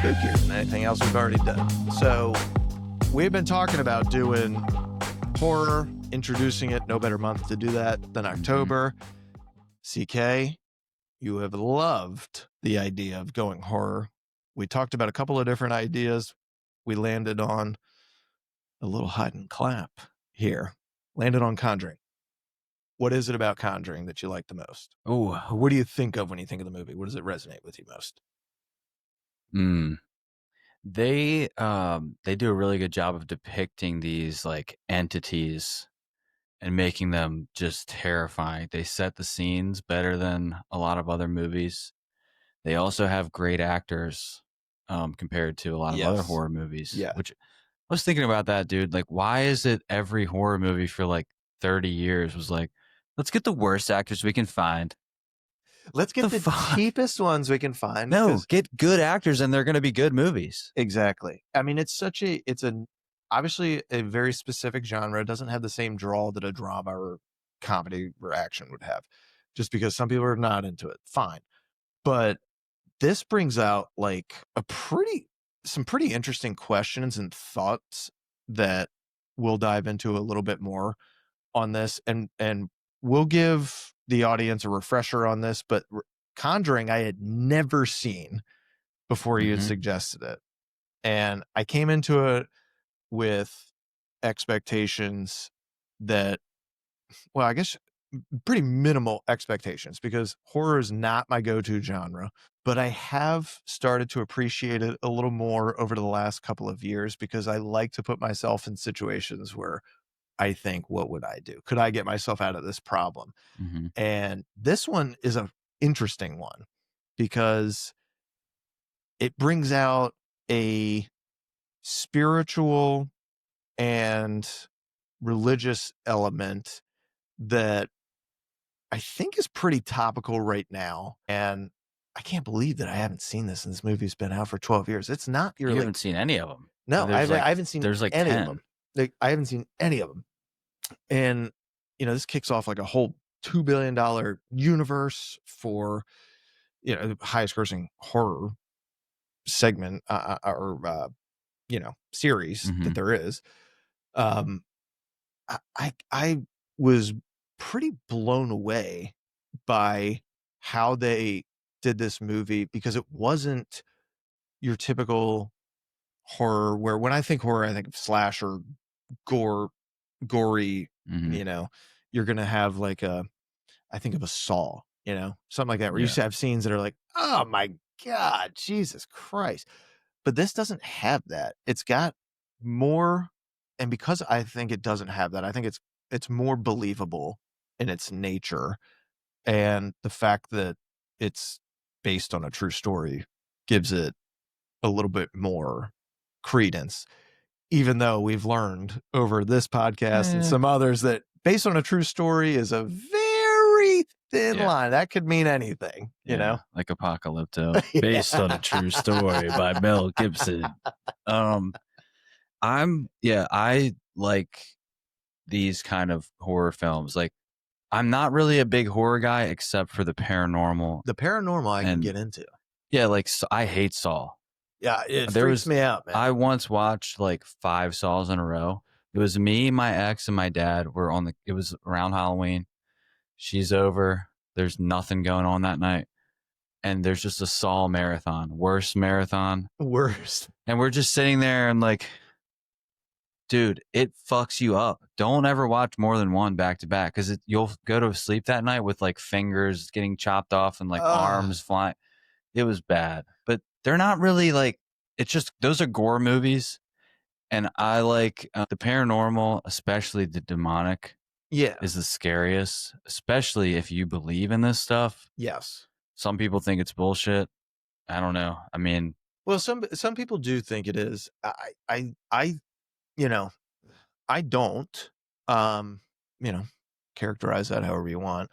spookier than anything else we've already done. So we've been talking about doing horror, introducing it. No better month to do that than October. CK, you have loved the idea of going horror. We talked about a couple of different ideas. We landed on a little hide and clap here. Landed on Conjuring. What is it about Conjuring that you like the most? Oh, What do you think of when you think of the movie? What does it resonate with you most? They do a really good job of depicting these like entities and making them just terrifying. They set the scenes better than a lot of other movies. They also have great actors compared to a lot of other horror movies. Yeah. Which I was thinking about that, dude. Like, why is it every horror movie for like 30 years was like, let's get the worst actors we can find. Let's get the cheapest ones we can find. No, get good actors and they're going to be good movies. Exactly. I mean, it's obviously a very specific genre. It doesn't have the same draw that a drama or comedy or action would have, just because some people are not into it. Fine. But this brings out like some pretty interesting questions and thoughts that we'll dive into a little bit more on this, and we'll give the audience a refresher on this. But Conjuring I had never seen before you had suggested it, and I came into it with expectations that, well, I guess pretty minimal expectations, because horror is not my go-to genre, but I have started to appreciate it a little more over the last couple of years, because I like to put myself in situations where I think, what would I do? Could I get myself out of this problem? And this one is an interesting one because it brings out a spiritual and religious element that I think is pretty topical right now. And I can't believe that I haven't seen this, and this movie's been out for 12 years. It's not You haven't seen any of them. No, I haven't seen there's like any 10. of them. Like, I haven't seen any of them. And, this kicks off like a whole $2 billion universe for, the highest grossing horror segment or series that there is. I was pretty blown away by how they did this movie, because it wasn't your typical horror where, when I think horror, I think of slasher, gory, you're going to have like I think of a Saw, something like that, where you have scenes that are like, oh my God, Jesus Christ. But this doesn't have that. It's got more. And because I think it doesn't have that, I think it's more believable in its nature. And the fact that it's based on a true story gives it a little bit more credence, even though we've learned over this podcast and some others that based on a true story is a very thin line. That could mean anything, like Apocalypto, based on a true story by Mel Gibson. I like these kind of horror films. Like, I'm not really a big horror guy except for the paranormal. The paranormal I can get into. Yeah, like I hate Saw. Yeah, it freaks me out, man. I once watched like 5 Saws in a row. It was me, my ex, and my dad were it was around Halloween. She's over. There's nothing going on that night. And there's just a Saw marathon. Worst marathon. Worst. And we're just sitting there and like, dude, it fucks you up. Don't ever watch more than one back to back, because you'll go to sleep that night with like fingers getting chopped off and like arms flying. It was bad. But they're not really like, it's just, those are gore movies. And I like the paranormal, especially the demonic. Is the scariest, especially if you believe in this stuff. Yes. Some people think it's bullshit. I don't know. I mean, well, some people do think it is. I don't, characterize that however you want.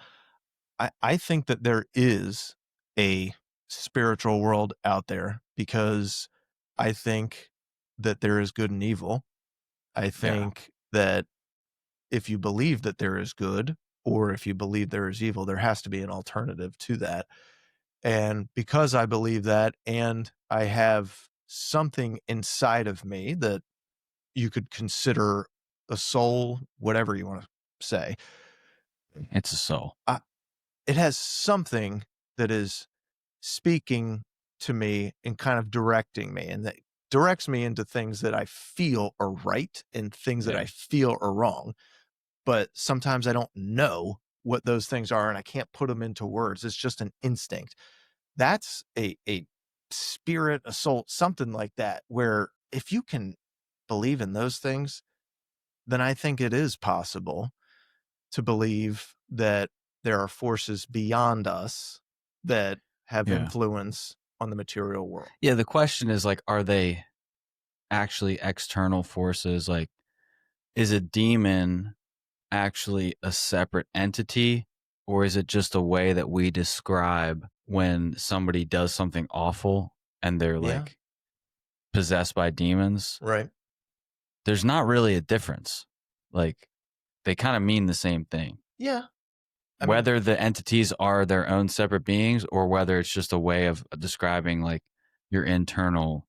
I think that there is a spiritual world out there, because I think that there is good and evil. I think that if you believe that there is good, or if you believe there is evil, there has to be an alternative to that. And because I believe that, and I have something inside of me that you could consider a soul, whatever you want to say. It's a soul. It has something that is speaking to me and kind of directing me, and that directs me into things that I feel are right and things that Yeah. I feel are wrong. But sometimes I don't know what those things are and I can't put them into words. It's just an instinct. That's a spirit, a soul, something like that, where if you can believe in those things, then I think it is possible to believe that there are forces beyond us that have Yeah. influence on the material world. Yeah. The question is like, are they actually external forces? Like, is a demon actually a separate entity, or is it just a way that we describe when somebody does something awful and they're Yeah. like possessed by demons? Right. There's not really a difference. Like, they kind of mean the same thing. Yeah. I mean, Whether the entities are their own separate beings or whether it's just a way of describing like your internal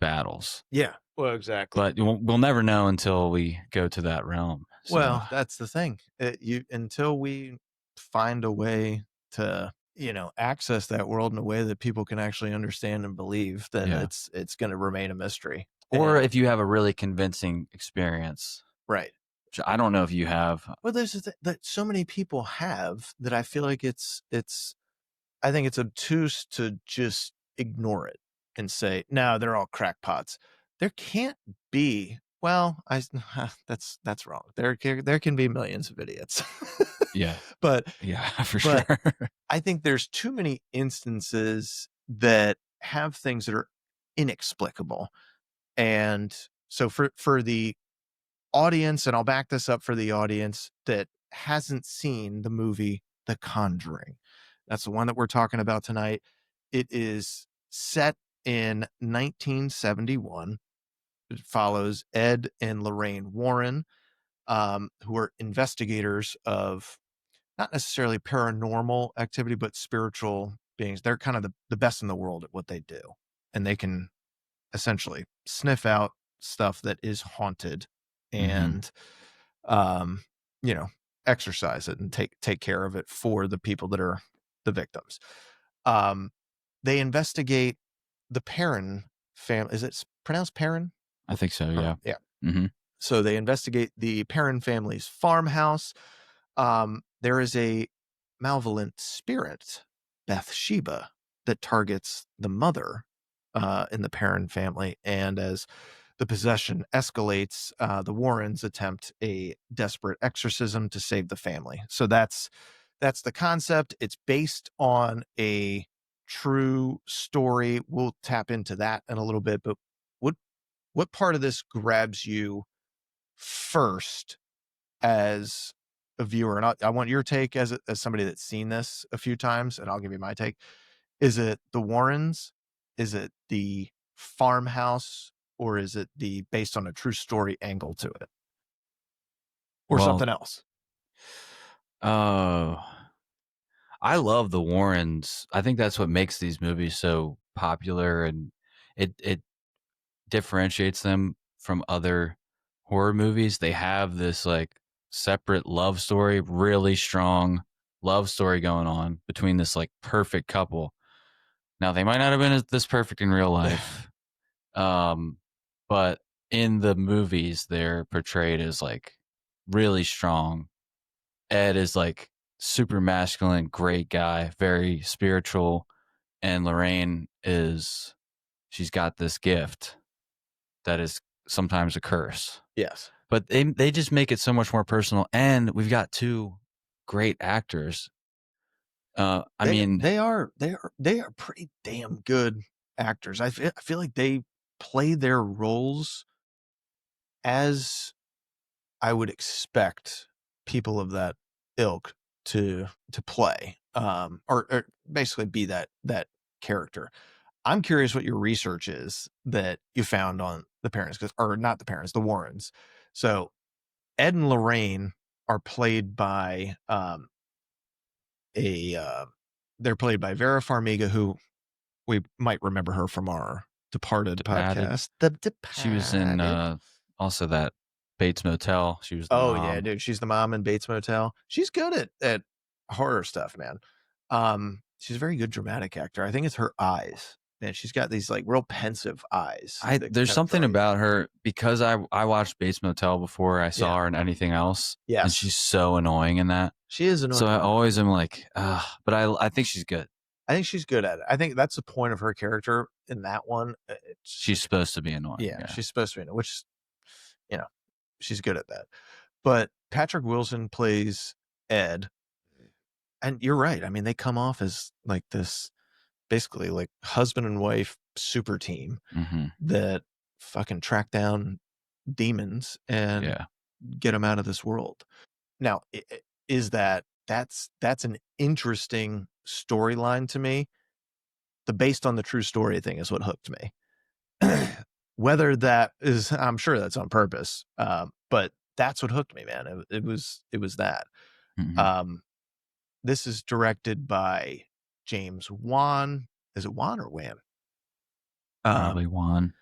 battles. yeah. Well, exactly. But we'll never know until we go to that realm. So Well, that's the thing. You until we find a way to, access that world in a way that people can actually understand and believe, then yeah. it's going to remain a mystery. Or And if you have a really convincing experience, right. which I don't know if you have. Well, there's that so many people have that I feel like I think it's obtuse to just ignore it and say, no, they're all crackpots. There can't be. Well, that's wrong. There can be millions of idiots. Yeah. but Yeah, for but sure. I think there's too many instances that have things that are inexplicable. And so for the audience, and I'll back this up for the audience that hasn't seen the movie The Conjuring. That's the one that we're talking about tonight. It is set in 1971. It follows Ed and Lorraine Warren, who are investigators of not necessarily paranormal activity, but spiritual beings. They're kind of the best in the world at what they do. And they can essentially sniff out stuff that is haunted and um you know exercise it and take care of it for the people that are the victims. um they investigate the Perron family. Is it pronounced Perron? I think so, yeah. Yeah. Mm-hmm. So they investigate the Perron family's farmhouse. There is a malevolent spirit, Bathsheba, that targets the mother in the Perron family. And as the possession escalates, the Warrens attempt a desperate exorcism to save the family. So that's the concept. It's based on a true story. We'll tap into that in a little bit. But what what part of this grabs you first as a viewer? And I want your take as somebody that's seen this a few times, and I'll give you my take. Is it the Warrens? Is it the farmhouse? Or is it the based on a true story angle to it? Or Well, something else? oh, I love the Warrens. I think that's what makes these movies so popular, and it differentiates them from other horror movies. They have this like separate love story, really strong love story going on between this like perfect couple. Now they might not have been this perfect in real life, but in the movies they're portrayed as like really strong. Ed is like super masculine, great guy, very spiritual, and Lorraine is she's got this gift that is sometimes a curse. Yes. But they just make it so much more personal, and we've got two great actors. I mean, they are pretty damn good actors. I feel like they play their roles as I would expect people of that ilk to play, or basically be that character. I'm curious what your research is that you found on the parents, or not the parents, the Warrens. So Ed and Lorraine are played by a they're played by Vera Farmiga, who we might remember her from our Departed podcast. The Departed. She was in also that Bates Motel. She was the Oh mom. yeah, dude. She's the mom in Bates Motel. She's good at horror stuff, man. She's a very good dramatic actor. I think it's her eyes. Man, she's got these like real pensive eyes. There's something about her, because I watched Bates Motel before I saw her in anything else. Yes. And she's so annoying in that. She is annoying. So I always am like, but I think she's good. I think she's good at it. I think that's the point of her character in that one. She's supposed to be annoying. Yeah, she's supposed to be annoying, which, you know, she's good at that. But Patrick Wilson plays Ed. And you're right. I mean, they come off as like this basically like husband and wife super team that fucking track down demons and get them out of this world. Now, is that's an interesting storyline to me. The based on the true story thing is what hooked me. Whether that is, I'm sure that's on purpose, but that's what hooked me, man. It was that. This is directed by James Wan. Is it Wan or Wan? Probably Wan.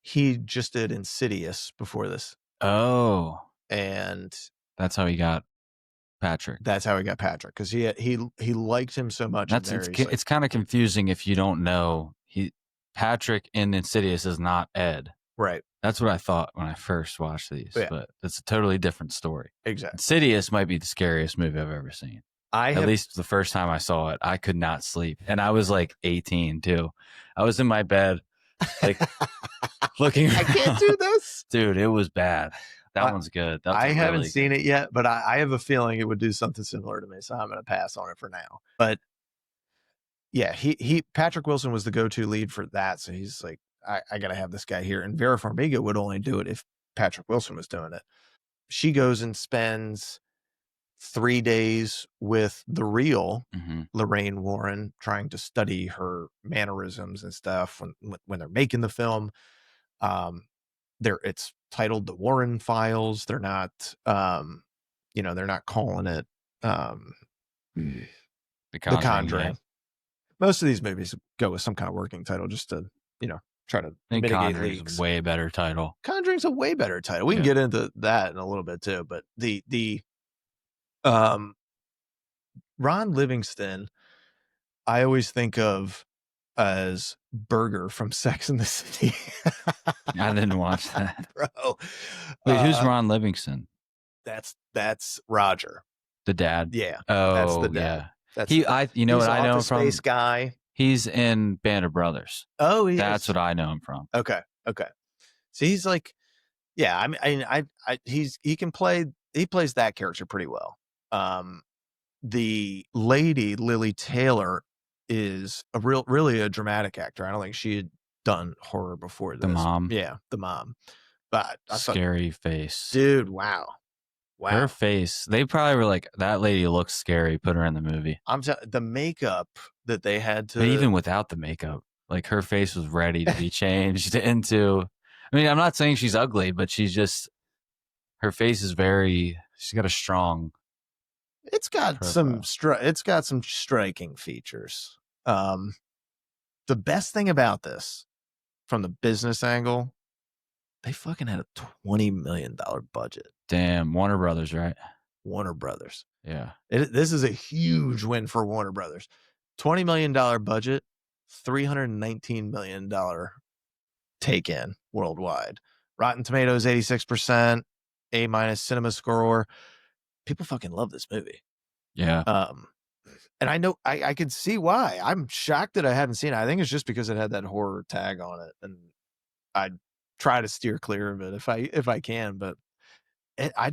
He just did Insidious before this. Oh, and that's how he got Patrick. That's how he got Patrick, because he liked him so much. It's kind of confusing if you don't know. Patrick in Insidious is not Ed. Right. That's what I thought when I first watched these, but it's a totally different story. Exactly. Insidious might be the scariest movie I've ever seen. At least the first time I saw it, I could not sleep. And I was like 18 too. I was in my bed, like looking around. I can't do this. Dude, it was bad. That one's good. I haven't seen it yet, but I have a feeling it would do something similar to me. So I'm going to pass on it for now. But yeah, Patrick Wilson was the go-to lead for that. So he's like, I got to have this guy here. And Vera Farmiga would only do it if Patrick Wilson was doing it. She goes and spends 3 days with the real Lorraine Warren, trying to study her mannerisms and stuff when they're making the film. It's titled The Warren Files. They're not, they're not calling it The Conjuring. Yeah. Most of these movies go with some kind of working title just to, try to mitigate leaks. Way better title. Conjuring's a way better title. We can get into that in a little bit too, but the Ron Livingston, I always think of as Berger from Sex and the City. I didn't watch that, bro. Wait, who's Ron Livingston? That's Roger, the dad. Yeah. Oh, that's the dad. yeah. That's what I know him from? Space Guy. He's in Band of Brothers. Oh, that's what I know him from. Okay. So he's like, yeah. I mean, he plays that character pretty well. The lady Lily Taylor is really a dramatic actor. I don't think she had done horror before this. The mom. Yeah, the mom. But scary face. Dude, wow. Her face. They probably were like, that lady looks scary. Put her in the movie. The makeup that they had to. But even without the makeup, like her face was ready to be changed into. I mean, I'm not saying she's ugly, but her face is she's got a strong. It's got some striking features. The best thing about this, from the business angle, they fucking had a $20 million budget. Damn, Warner Brothers, right? Warner Brothers. Yeah. This is a huge win for Warner Brothers. $20 million budget, $319 million take in worldwide. Rotten Tomatoes, 86%, A- cinema score. People fucking love this movie. Yeah. And I know I could see why. I'm shocked that I haven't seen it. I think it's just because it had that horror tag on it, and I try to steer clear of it if I can. But I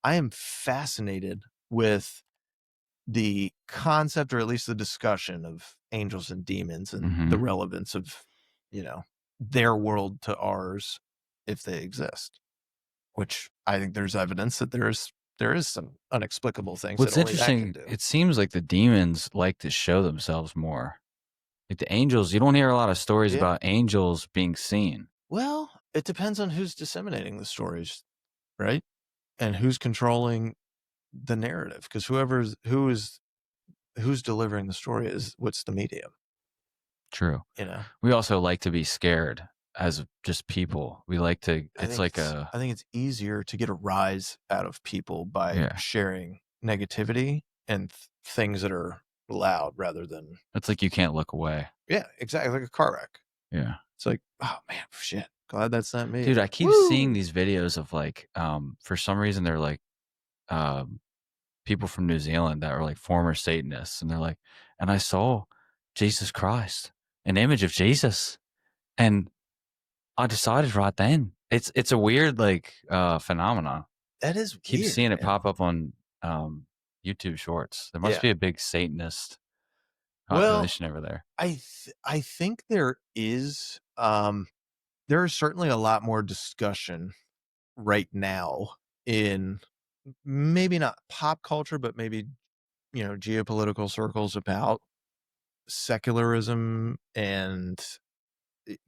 am fascinated with the concept, or at least the discussion, of angels and demons and the relevance of, their world to ours, if they exist. Which I think there's evidence that there is some inexplicable things. What's that only interesting, that can do. It seems like the demons like to show themselves more. Like the angels, you don't hear a lot of stories about angels being seen. Well, it depends on who's disseminating the stories, right? And who's controlling the narrative. Because who's delivering the story is what's the medium. True. You know, We also like to be scared as just people. We like to. It's like a. I think it's easier to get a rise out of people by sharing negativity and things that are loud rather than. It's like you can't look away. Yeah, exactly, like a car wreck. Yeah. It's like, oh man, shit. Glad that's not me. Dude, I keep Woo! seeing these videos of like, for some reason they're like, people from New Zealand that are like former Satanists, and they're like, and I saw Jesus Christ, an image of Jesus, and I decided right then. It's a weird like phenomenon. That is Keep weird, seeing it man. pop up on YouTube Shorts. There must be a big Satanist population over there. I think there is. There is certainly a lot more discussion right now in maybe not pop culture, but maybe geopolitical circles about secularism and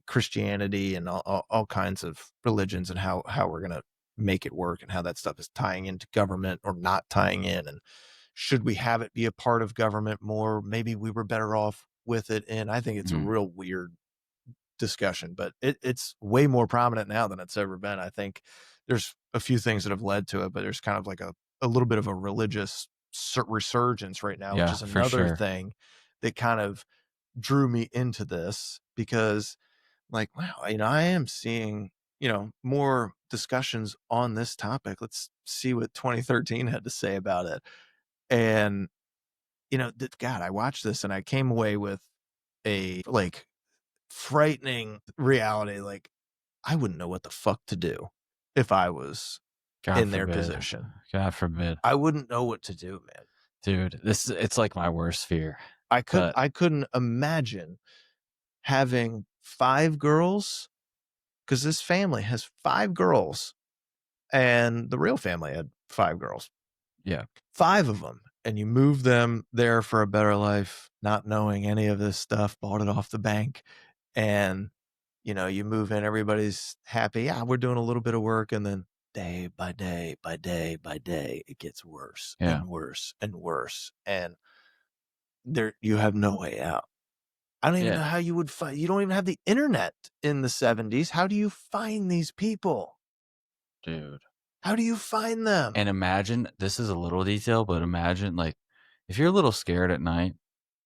Christianity and all kinds of religions and how we're gonna make it work and how that stuff is tying into government or not tying in, and should we have it be a part of government more? Maybe we were better off with it. And I think it's a real weird discussion, but it's way more prominent now than it's ever been. I think there's a few things that have led to it, but there's kind of like a little bit of a religious resurgence right now, which is another thing that kind of drew me into this, because like, wow, I am seeing, more discussions on this topic. Let's see what 2013 had to say about it. And, God, I watched this and I came away with a like frightening reality. Like, I wouldn't know what the fuck to do if I was in their position. God forbid. I wouldn't know what to do, man. Dude, it's like my worst fear. I couldn't imagine having 5 girls, because this family has 5 girls, and the real family had 5 girls. Yeah. 5 of them. And you move them there for a better life, not knowing any of this stuff, bought it off the bank. And, you move in, everybody's happy. Yeah, we're doing a little bit of work. And then day by day, by day by day, it gets worse and worse and worse. And you have no way out. I don't even know how you would find. You don't even have the internet in the 70s. How do you find these people? Dude. How do you find them? And imagine, this is a little detail, but imagine like if you're a little scared at night,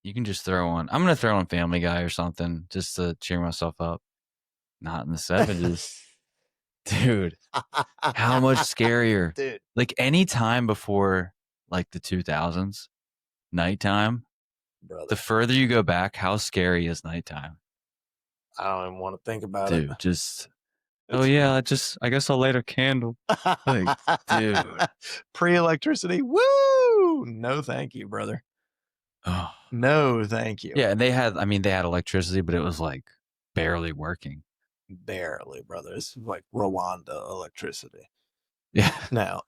you can just I'm going to throw on Family Guy or something just to cheer myself up. Not in the 70s. Dude, how much scarier? Dude. Like any time before like the 2000s, nighttime, brother. The further you go back, how scary is nighttime? I don't even want to think about it. Dude, just... Oh yeah, I guess I'll light a candle. Like, dude. Pre-electricity. Woo! No, thank you, brother. Oh. No, thank you. Yeah, and they had electricity, but it was like barely working. Barely, brother. It's like Rwanda electricity. Yeah. Now,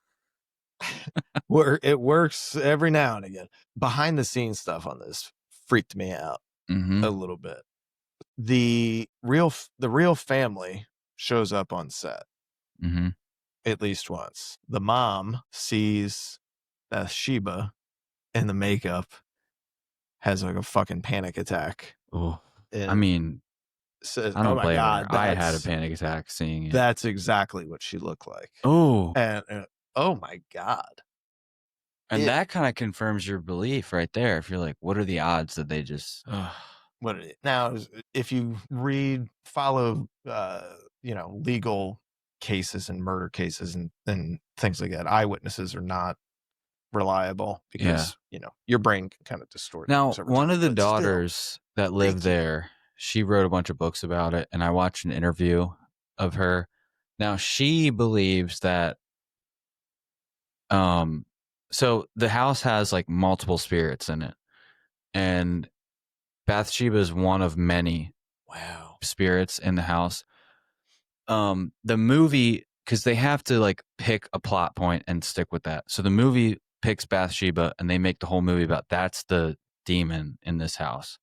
where it works every now and again. Behind the scenes stuff on this freaked me out a little bit. The real family shows up on set at least once. The mom sees Bathsheba in the makeup, has like a fucking panic attack. Oh, I mean, says, I don't blame her. I had a panic attack seeing it. That's exactly what she looked like. Oh, and oh my God. And that kind of confirms your belief right there. If you're like, what are the odds that they just... Now, if you follow, legal cases and murder cases and things like that, eyewitnesses are not reliable because, your brain can kind of distort. Now, one of the daughters that lived there, she wrote a bunch of books about it, and I watched an interview of her. Now, she believes that, so the house has like multiple spirits in it, and Bathsheba is one of many spirits in the house. The movie, because they have to like pick a plot point and stick with that. So the movie picks Bathsheba and they make the whole movie about that's the demon in this house.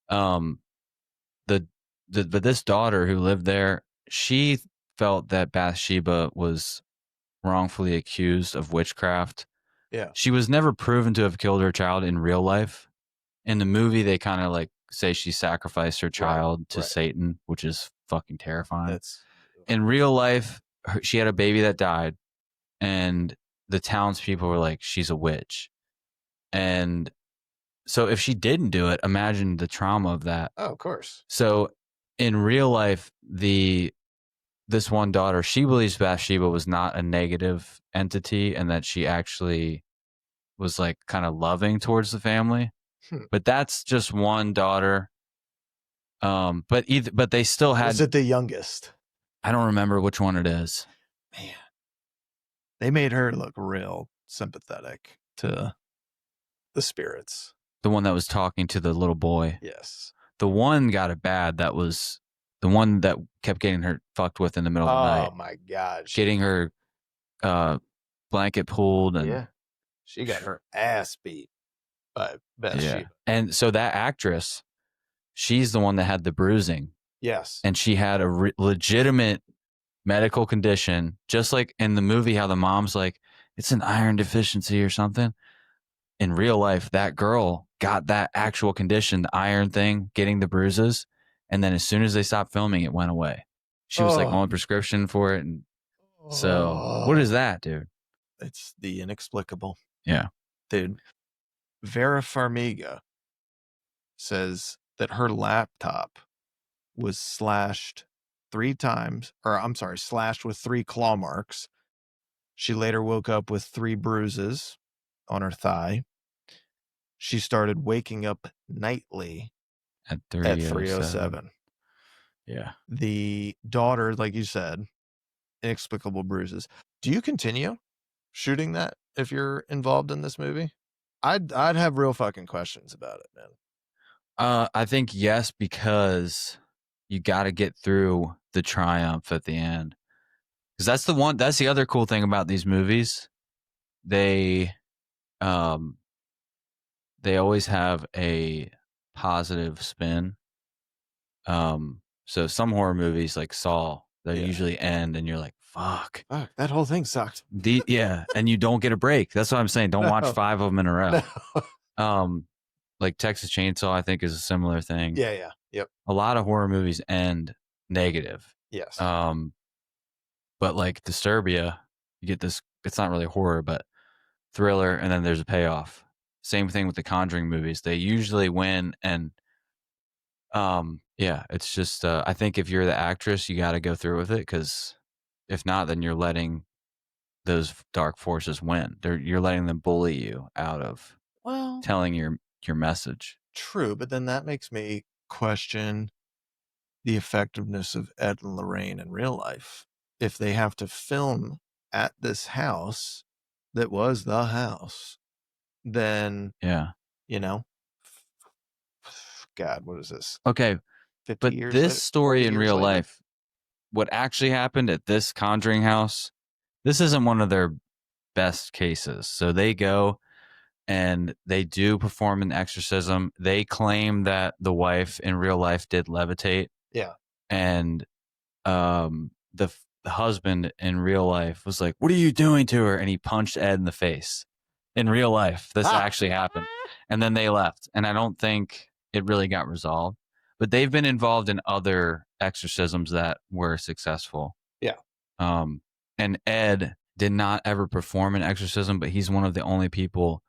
But this daughter who lived there, she felt that Bathsheba was wrongfully accused of witchcraft. Yeah. She was never proven to have killed her child in real life. In the movie, they kind of like say she sacrificed her child to Satan, which is fucking terrifying. In real life, she had a baby that died, and the townspeople were like, she's a witch. And so if she didn't do it, imagine the trauma of that. Oh, of course. So in real life, this one daughter, she believes Bathsheba was not a negative entity and that she actually was like kind of loving towards the family. But that's just one daughter. But they still had. Was it the youngest? I don't remember which one it is. Man, they made her look real sympathetic to the spirits. The one that was talking to the little boy. Yes. The one got it bad. That was the one that kept getting her fucked with in the middle of the night. Oh my God. Getting her blanket pulled. And she got her ass beat by Bathsheba. Yeah. And so that actress, she's the one that had the bruising. Yes. And she had a legitimate medical condition, just like in the movie, how the mom's like, it's an iron deficiency or something. In real life, that girl got that actual condition, the iron thing, getting the bruises. And then as soon as they stopped filming, it went away. She was like on prescription for it. And so what is that, dude? It's the inexplicable. Yeah. Dude, Vera Farmiga says that her laptop was slashed 3 times, slashed with 3 claw marks. She later woke up with 3 bruises on her thigh. She started waking up nightly at 3:07. Yeah. The daughter, like you said, inexplicable bruises. Do you continue shooting that if you're involved in this movie? I'd have real fucking questions about it, man. I think yes, because you got to get through the triumph at the end. Because that's the other cool thing about these movies. They always have a positive spin. So some horror movies like Saw, they usually end and you're like, fuck, that whole thing sucked. And you don't get a break. That's what I'm saying. Don't watch 5 of them in a row. No. Like Texas Chainsaw, I think, is a similar thing. Yeah. Yep. A lot of horror movies end negative. Yes. But like Disturbia, you get this, it's not really horror, but thriller, and then there's a payoff. Same thing with the Conjuring movies. They usually win, and it's just I think if you're the actress, you got to go through with it, because if not, then you're letting those dark forces win. You're letting them bully you out of telling your message. True, but then that makes me question the effectiveness of Ed and Lorraine in real life. If they have to film at this house that was the house, then God, what is this? Okay, 50 but years this story in real life, what actually happened at this Conjuring house, this isn't one of their best cases. So they go and they do perform an exorcism. They claim that the wife in real life did levitate. Yeah. And the husband in real life was like, what are you doing to her? And he punched Ed in the face. In real life, this actually happened. And then they left. And I don't think it really got resolved. But they've been involved in other exorcisms that were successful. Yeah. And Ed did not ever perform an exorcism, but he's one of the only people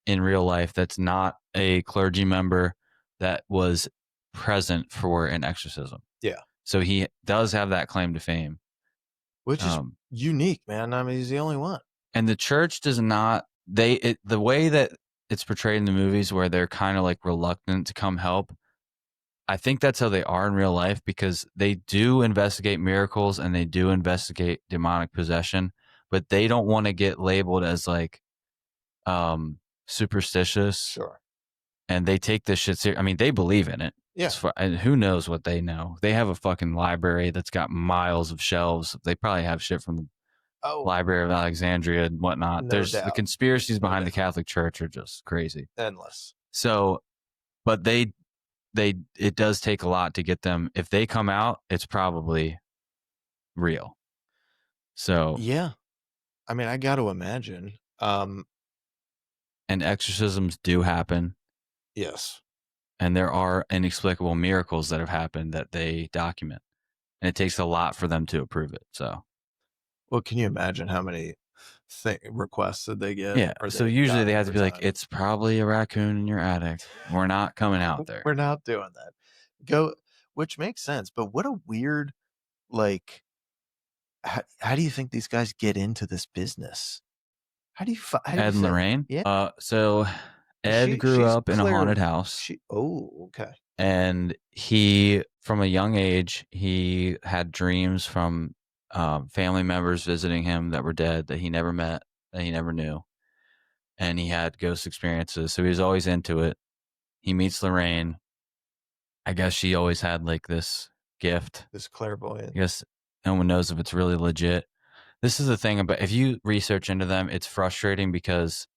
in real life that's not a clergy member that was present for an exorcism. Yeah. So he does have that claim to fame. Which is unique, man. I mean, he's the only one. And the church does not, the way that it's portrayed in the movies where they're kind of like reluctant to come help, I think that's how they are in real life, because they do investigate miracles and they do investigate demonic possession, but they don't want to get labeled as like superstitious. Sure. And they take this shit serious. I mean, they believe in it. Yeah. And who knows what they know? They have a fucking library that's got miles of shelves. They probably have shit from the Library of Alexandria and whatnot. There's the conspiracies behind the Catholic Church are just crazy. Endless. So, but it does take a lot to get them. If they come out, it's probably real. So yeah, I mean, I got to imagine. And exorcisms do happen. Yes. And there are inexplicable miracles that have happened that they document. And it takes a lot for them to approve it. So, well, can you imagine how many requests that they get? yeah. Or So they've usually they gotten have to over be like, time? it's probably a raccoon in your attic. We're not coming out there. We're not doing that. Go, which makes sense. But what a weird, like, how do you think these guys get into this business? How do you Ed and feel? Lorraine. Yeah, So Ed grew she's up in a haunted clearly house. oh, okay. And he, from a young age, he had dreams from family members visiting him that were dead that he never met, that he never knew. And he had ghost experiences. So he was always into it. He meets Lorraine. I guess she always had like this gift. This clairvoyant. I guess no one knows if it's really legit. This is the thing about, if you research into them, it's frustrating because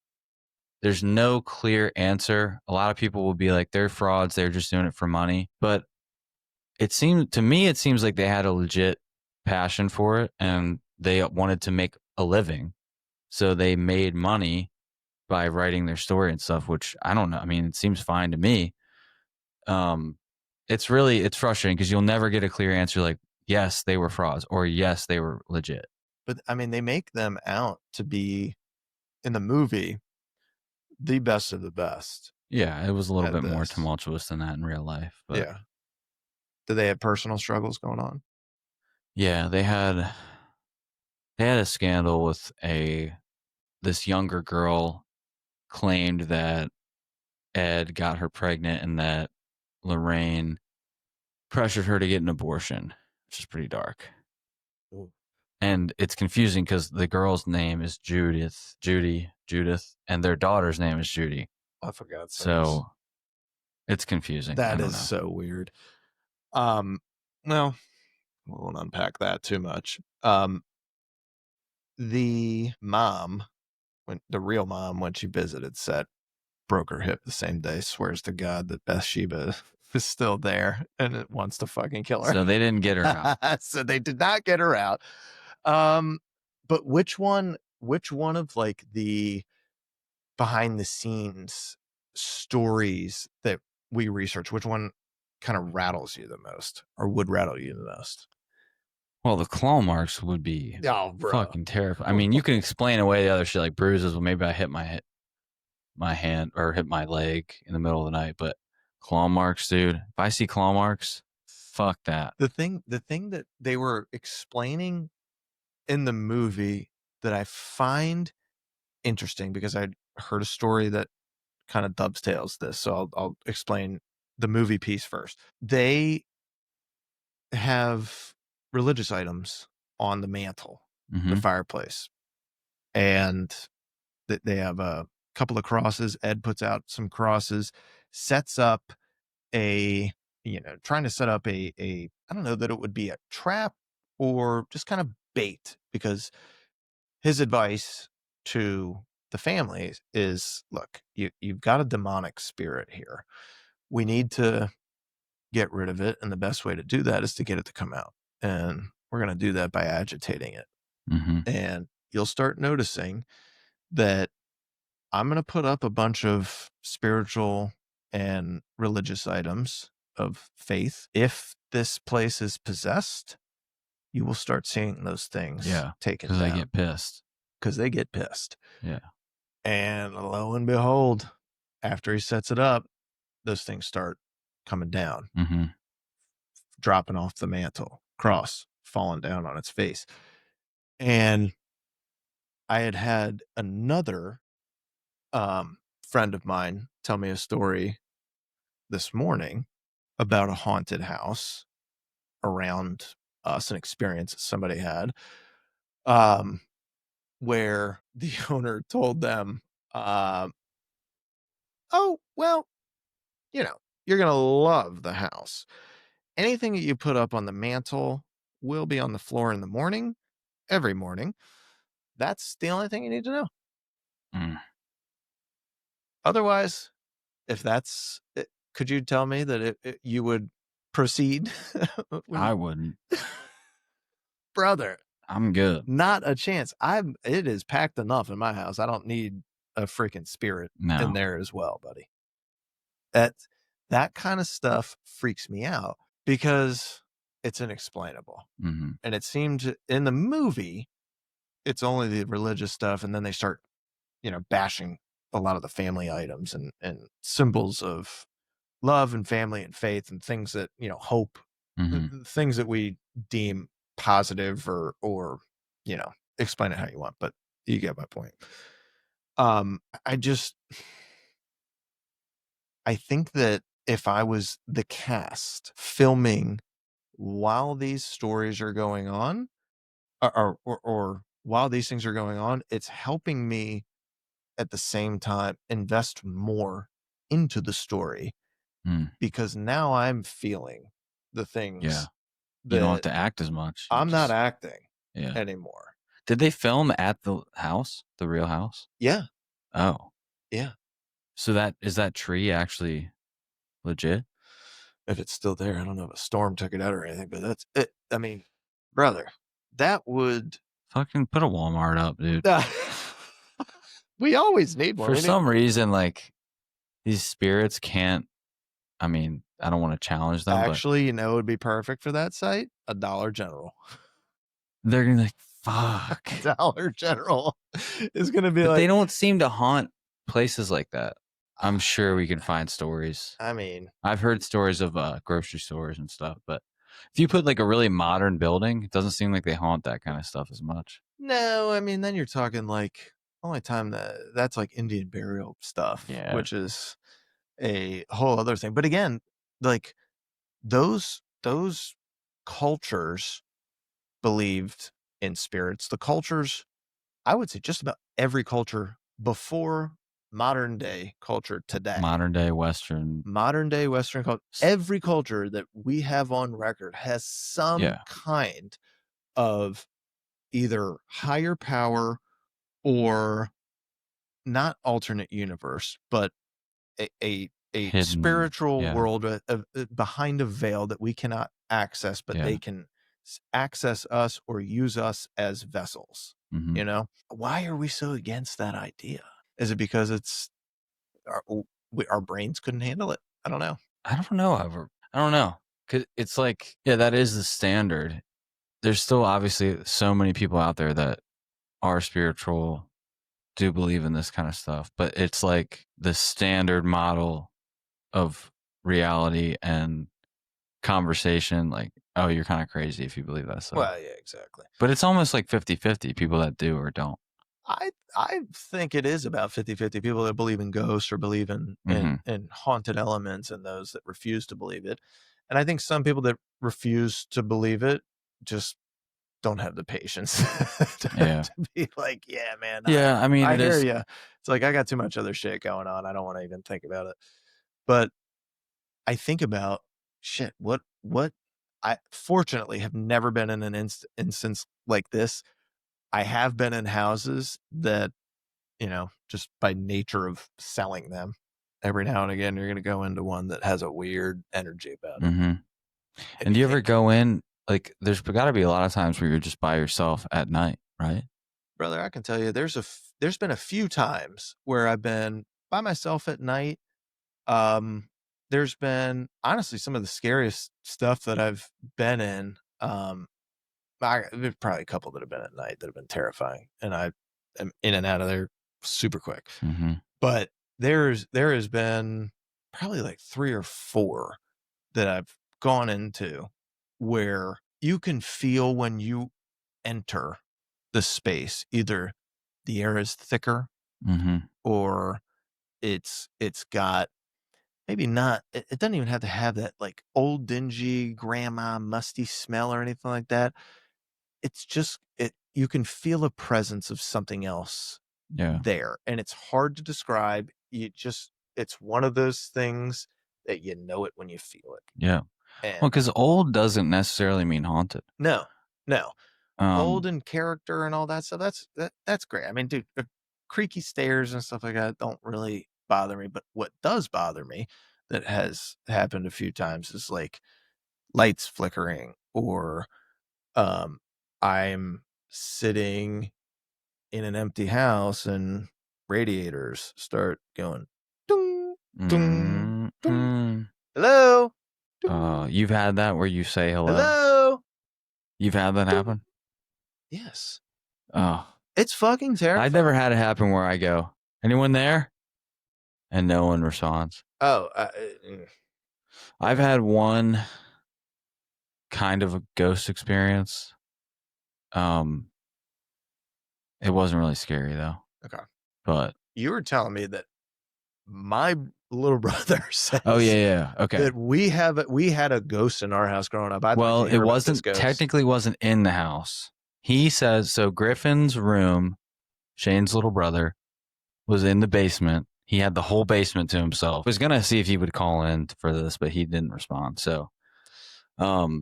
there's no clear answer. A lot of people will be like, they're frauds. They're just doing it for money. But it seemed to me, it seems like they had a legit passion for it and they wanted to make a living. So they made money by writing their story and stuff, which I don't know. I mean, it seems fine to me. It's frustrating because you'll never get a clear answer like, yes, they were frauds or yes, they were legit. But I mean, they make them out to be in the movie the best of the best. Yeah, it was a little At bit more this. tumultuous than that in real life. But Yeah. Do they have personal struggles going on? yeah, they had a scandal with this younger girl claimed that Ed got her pregnant and that Lorraine pressured her to get an abortion, which is pretty dark. Ooh. And it's confusing because the girl's name is Judith, and their daughter's name is Judy. I forgot. So it's confusing. That is so weird. Well, we won't unpack that too much. The mom, the real mom, when she visited, said broke her hip the same day. Swears to God that Bathsheba is still there and it wants to fucking kill her. So they didn't get her out. So they did not get her out. But which one of like the behind the scenes stories that we research, which one kind of rattles you the most or would rattle you the most? Well, the claw marks would be fucking terrifying. I mean, you can explain away the other shit like bruises. Well, maybe I hit my hand or hit my leg in the middle of the night, but claw marks, dude. If I see claw marks, fuck that. The thing that they were explaining in the movie that I find interesting because I heard a story that kind of dovetails this. So I'll explain the movie piece first. They have religious items on the mantle, the fireplace, and they have a couple of crosses. Ed puts out some crosses, sets up trying to set up a I don't know that it would be a trap or just kind of bait, because his advice to the family is, look, you've got a demonic spirit here. We need to get rid of it. And the best way to do that is to get it to come out. And we're going to do that by agitating it. And you'll start noticing that I'm going to put up a bunch of spiritual and religious items of faith. If this place is possessed, you will start seeing those things taken down. Because they get pissed. Because they get pissed. Yeah. And lo and behold, after he sets it up, those things start coming down, dropping off the mantle, cross falling down on its face. And I had another friend of mine tell me a story this morning about a haunted house around us, an experience that somebody had, where the owner told them, oh, well, you're going to love the house. Anything that you put up on the mantle will be on the floor in the morning, every morning. That's the only thing you need to know. Otherwise, if that's it, could you tell me that you would proceed? I wouldn't. Brother, I'm good. Not a chance. It is packed enough in my house. I don't need a freaking spirit in there as well, buddy. That kind of stuff freaks me out because it's inexplainable. Mm-hmm. And it seemed in the movie, it's only the religious stuff, and then they start, bashing a lot of the family items and symbols of love and family and faith and things that, hope, Mm-hmm. things that we deem positive or, explain it how you want, but you get my point. I just, I think that if I was the cast filming while these stories are going on, or while these things are going on, it's helping me at the same time invest more into the story Mm. because now I'm feeling the Yeah. things You don't have that to act as much. You I'm not just, acting yeah. anymore. Did they film at the house, the real house? Yeah. Oh, Yeah. so that tree actually legit? If it's still there, I don't know if a storm took it out or anything, but that's it. I mean, brother, that would Fucking put a Walmart up, dude. we always need one. For some reason, like these spirits can't. I mean, I don't want to challenge them, but Actually, it would be perfect for that site? A Dollar General. they're gonna be like, fuck. Dollar General is gonna be But they like, don't seem to haunt places like that. I'm sure we can find stories. I mean, I've heard stories of grocery stores and stuff, but if you put like a really modern building, it doesn't seem like they haunt that kind of stuff as much. no, I mean, then you're talking like only time that's like Indian burial stuff, Yeah. which is a whole other thing. But again, like those cultures believed in spirits. The cultures, I would say just about every culture before modern day culture today. Modern day Western. Modern day Western culture, every culture that we have on record has some kind of either higher power or not alternate universe, but a Hidden. spiritual Yeah. world behind a veil that we cannot access, but they can access us or use us as vessels. Mm-hmm. Why are we so against that idea? Is it because it's our brains couldn't handle it? I don't know. I don't know. I don't know. Cause it's like, yeah, that is the standard. There's still obviously so many people out there that are spiritual, do believe in this kind of stuff, but it's like the standard model of reality and conversation. Like, oh, you're kind of crazy if you believe that stuff. Well, yeah, exactly. But it's almost like 50-50 people that do or don't. I think it is about 50-50 people that believe in ghosts or believe in haunted elements and those that refuse to believe it. And I think some people that refuse to believe it just don't have the patience to be like, yeah, man. Yeah, I mean, I hear you. It's like I got too much other shit going on. I don't want to even think about it. But I think about shit. What I fortunately have never been in an instance like this. I have been in houses that, just by nature of selling them, every now and again, you're going to go into one that has a weird energy about it. Mm-hmm. And do you ever go in, like, there's got to be a lot of times where you're just by yourself at night, right? Brother, I can tell you there's been a few times where I've been by myself at night. There's been honestly some of the scariest stuff that I've been in. There's probably a couple that have been at night that have been terrifying, and I am in and out of there super quick. Mm-hmm. But there has been probably like 3 or 4 that I've gone into where you can feel when you enter the space, either the air is thicker or it's got maybe not, it doesn't even have to have that like old dingy grandma musty smell or anything like that. It's just you can feel a presence of something else there, and it's hard to describe. It's one of those things that you know it when you feel it. Yeah. And Well, because old doesn't necessarily mean haunted. no. Old in character and all that stuff. That's great. I mean, dude, creaky stairs and stuff like that don't really bother me. But what does bother me that has happened a few times is like lights flickering, or I'm sitting in an empty house and radiators start going dung, dung, dung. Hello? You've had that where you say hello? Hello? You've had that happen? Yes. Oh. It's fucking terrifying. I've never had it happen where I go, anyone there? And no one responds. Oh. I've had one kind of a ghost experience. It wasn't really scary though. Okay. But you were telling me that my little brother says okay. that we had a ghost in our house growing up. Well, it wasn't technically wasn't in the house. He says so. Griffin's room, Shane's little brother, was in the basement. He had the whole basement to himself. I was gonna see if he would call in for this, but he didn't respond. So,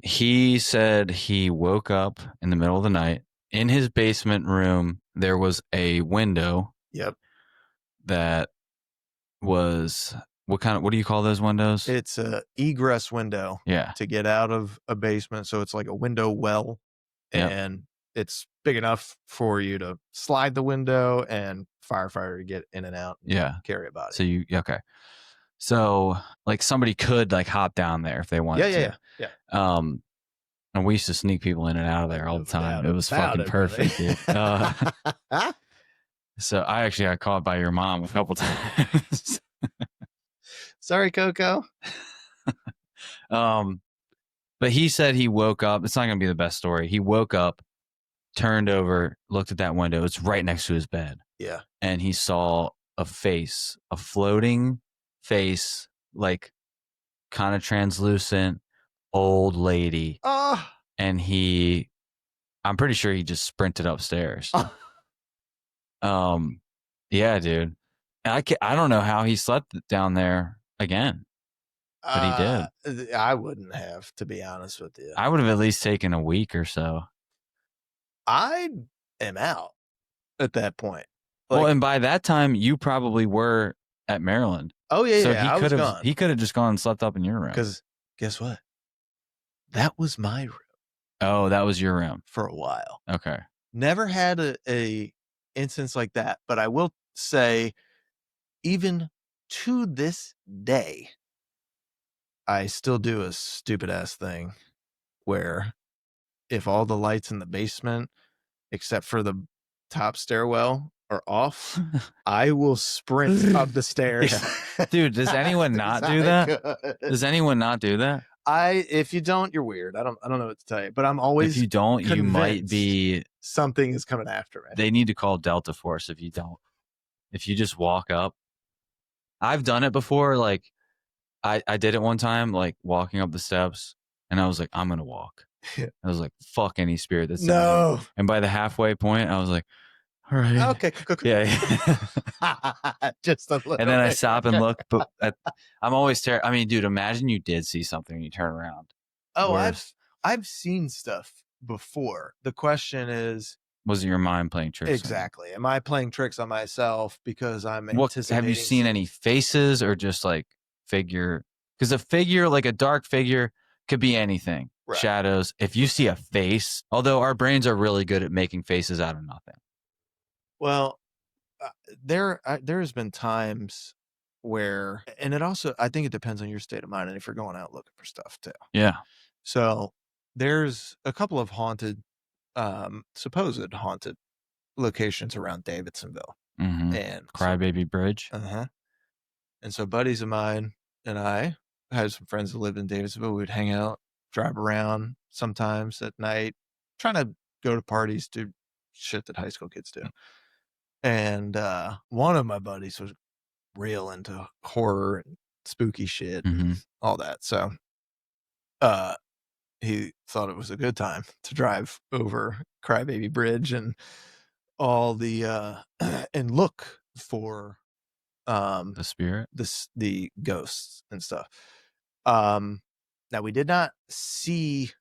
he said he woke up in the middle of the night in his basement room. There was a window. Yep. That was what do you call those windows? It's a egress window. Yeah. To get out of a basement, so it's like a window well, and it's big enough for you to slide the window and firefighter to get in and out. And carry a body. So okay. So like somebody could like hop down there if they wanted to. Yeah. And we used to sneak people in and out of there all the time. It was fucking perfect, dude. So I actually got caught by your mom a couple times. Sorry, Coco. But he said he woke up. It's not going to be the best story. He woke up, turned over, looked at that window. It's right next to his bed. Yeah. And he saw a face, a floating face, like kind of translucent, old lady. Oh. And I'm pretty sure he just sprinted upstairs. Yeah, dude. I don't know how he slept down there again, but he did. I wouldn't have, to be honest with you. I would have at least taken a week or so. I am out at that point. Well, and by that time, you probably were at Maryland. Oh yeah, so yeah. He could have just gone and slept up in your room. Because guess what? That was my room. Oh, that was your room for a while. Okay. Never had a instance like that, but I will say, even to this day, I still do a stupid ass thing where if all the lights in the basement, except for the top stairwell, are off, I will sprint up the stairs. Dude, does anyone not do that? Does anyone not do that? If you don't, you're weird. I don't know what to tell you, but I'm always. If you don't, you might be. Something is coming after me. They need to call Delta Force if you don't. If you just walk up. I've done it before. Like, I did it one time, like walking up the steps, and I was like, I'm gonna walk. I was like, fuck any spirit that's no. And by the halfway point, I was like, all right, okay, yeah. Just a little. And then I stop and look, but I'm always terrified. I mean, dude, imagine you did see something and you turn around. Oh, I've seen stuff before. The question is, was it your mind playing tricks? Exactly. Am I playing tricks on myself because I'm anticipating? Have you seen any faces or just like figure? Because a figure, like a dark figure, could be anything. Right. Shadows. If you see a face, although our brains are really good at making faces out of nothing. Well, there has been times where, and it also, I think it depends on your state of mind and if you're going out looking for stuff too. Yeah. So there's a couple of supposed haunted locations around Davidsonville and Crybaby Bridge. And so buddies of mine and I had some friends that lived in Davidsonville. We would hang out, drive around sometimes at night, trying to go to parties, do shit that high school kids do. And one of my buddies was real into horror and spooky shit and all that. So he thought it was a good time to drive over Crybaby Bridge and all the and look for the spirit, the ghosts and stuff. Now we did not see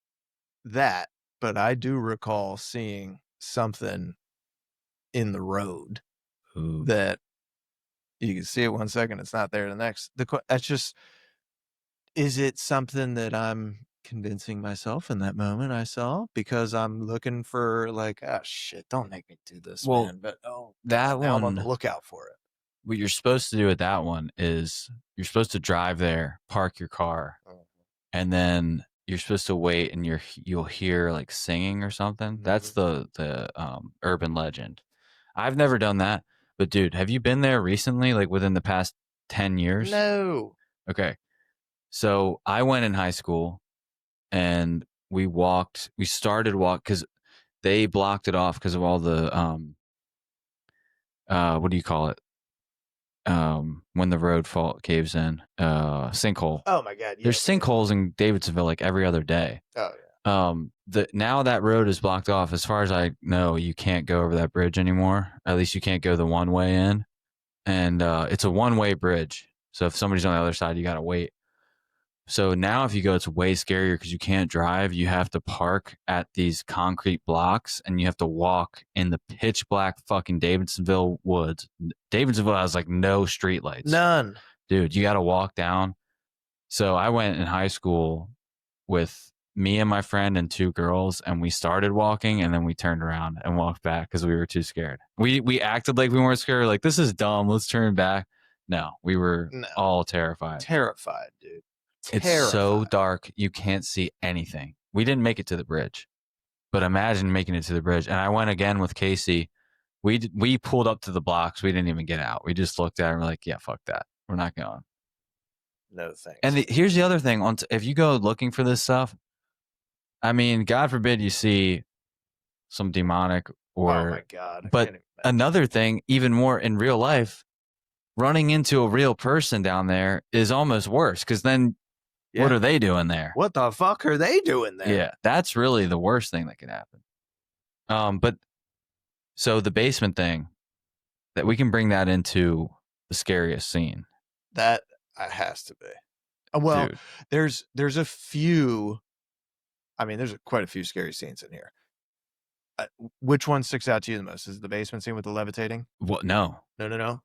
that, but I do recall seeing something in the road that you can see it 1 second, it's not there the next. That's just, is it something that I'm convincing myself in that moment I saw because I'm looking for like, oh shit, don't make me do this, man. But that one, I'm on the lookout for it. what you're supposed to do with that one is you're supposed to drive there, park your car, and then you're supposed to wait, and you'll hear like singing or something. That's the urban legend. I've never done that, but dude, have you been there recently, like within the past 10 years? No. Okay. So I went in high school and we started because they blocked it off because of all the what do you call it? When the road caves in, sinkhole. Oh my God. There's sinkholes in Davidsonville like every other day. Oh yeah. Now that road is blocked off. As far as I know, you can't go over that bridge anymore. At least you can't go the one way in, and it's a one-way bridge. So if somebody's on the other side, you got to wait. So now if you go, it's way scarier because you can't drive. You have to park at these concrete blocks and you have to walk in the pitch black fucking Davidsonville woods. Davidsonville has like no streetlights. None. Dude, you got to walk down. So I went in high school with me and my friend and 2 girls, and we started walking and then we turned around and walked back because we were too scared. We acted like we weren't scared. Like, this is dumb. Let's turn back. No, we were all terrified. Terrified, dude. It's so dark, you can't see anything. We didn't make it to the bridge, but imagine making it to the bridge. And I went again with Casey. We pulled up to the blocks. We didn't even get out. We just looked at it and we're like, yeah, fuck that. We're not going. No thanks. And here's the other thing. If you go looking for this stuff, I mean, God forbid you see some demonic or... Oh my God. But another thing, even more in real life, running into a real person down there is almost worse because then... Yeah. What are they doing there? What the fuck are they doing there? Yeah, that's really the worst thing that could happen. But so the basement thing, that we can bring that into the scariest scene. That has to be. Well, dude. There's a few. I mean, there's quite a few scary scenes in here. Which one sticks out to you the most? Is it the basement scene with the levitating? What? No. The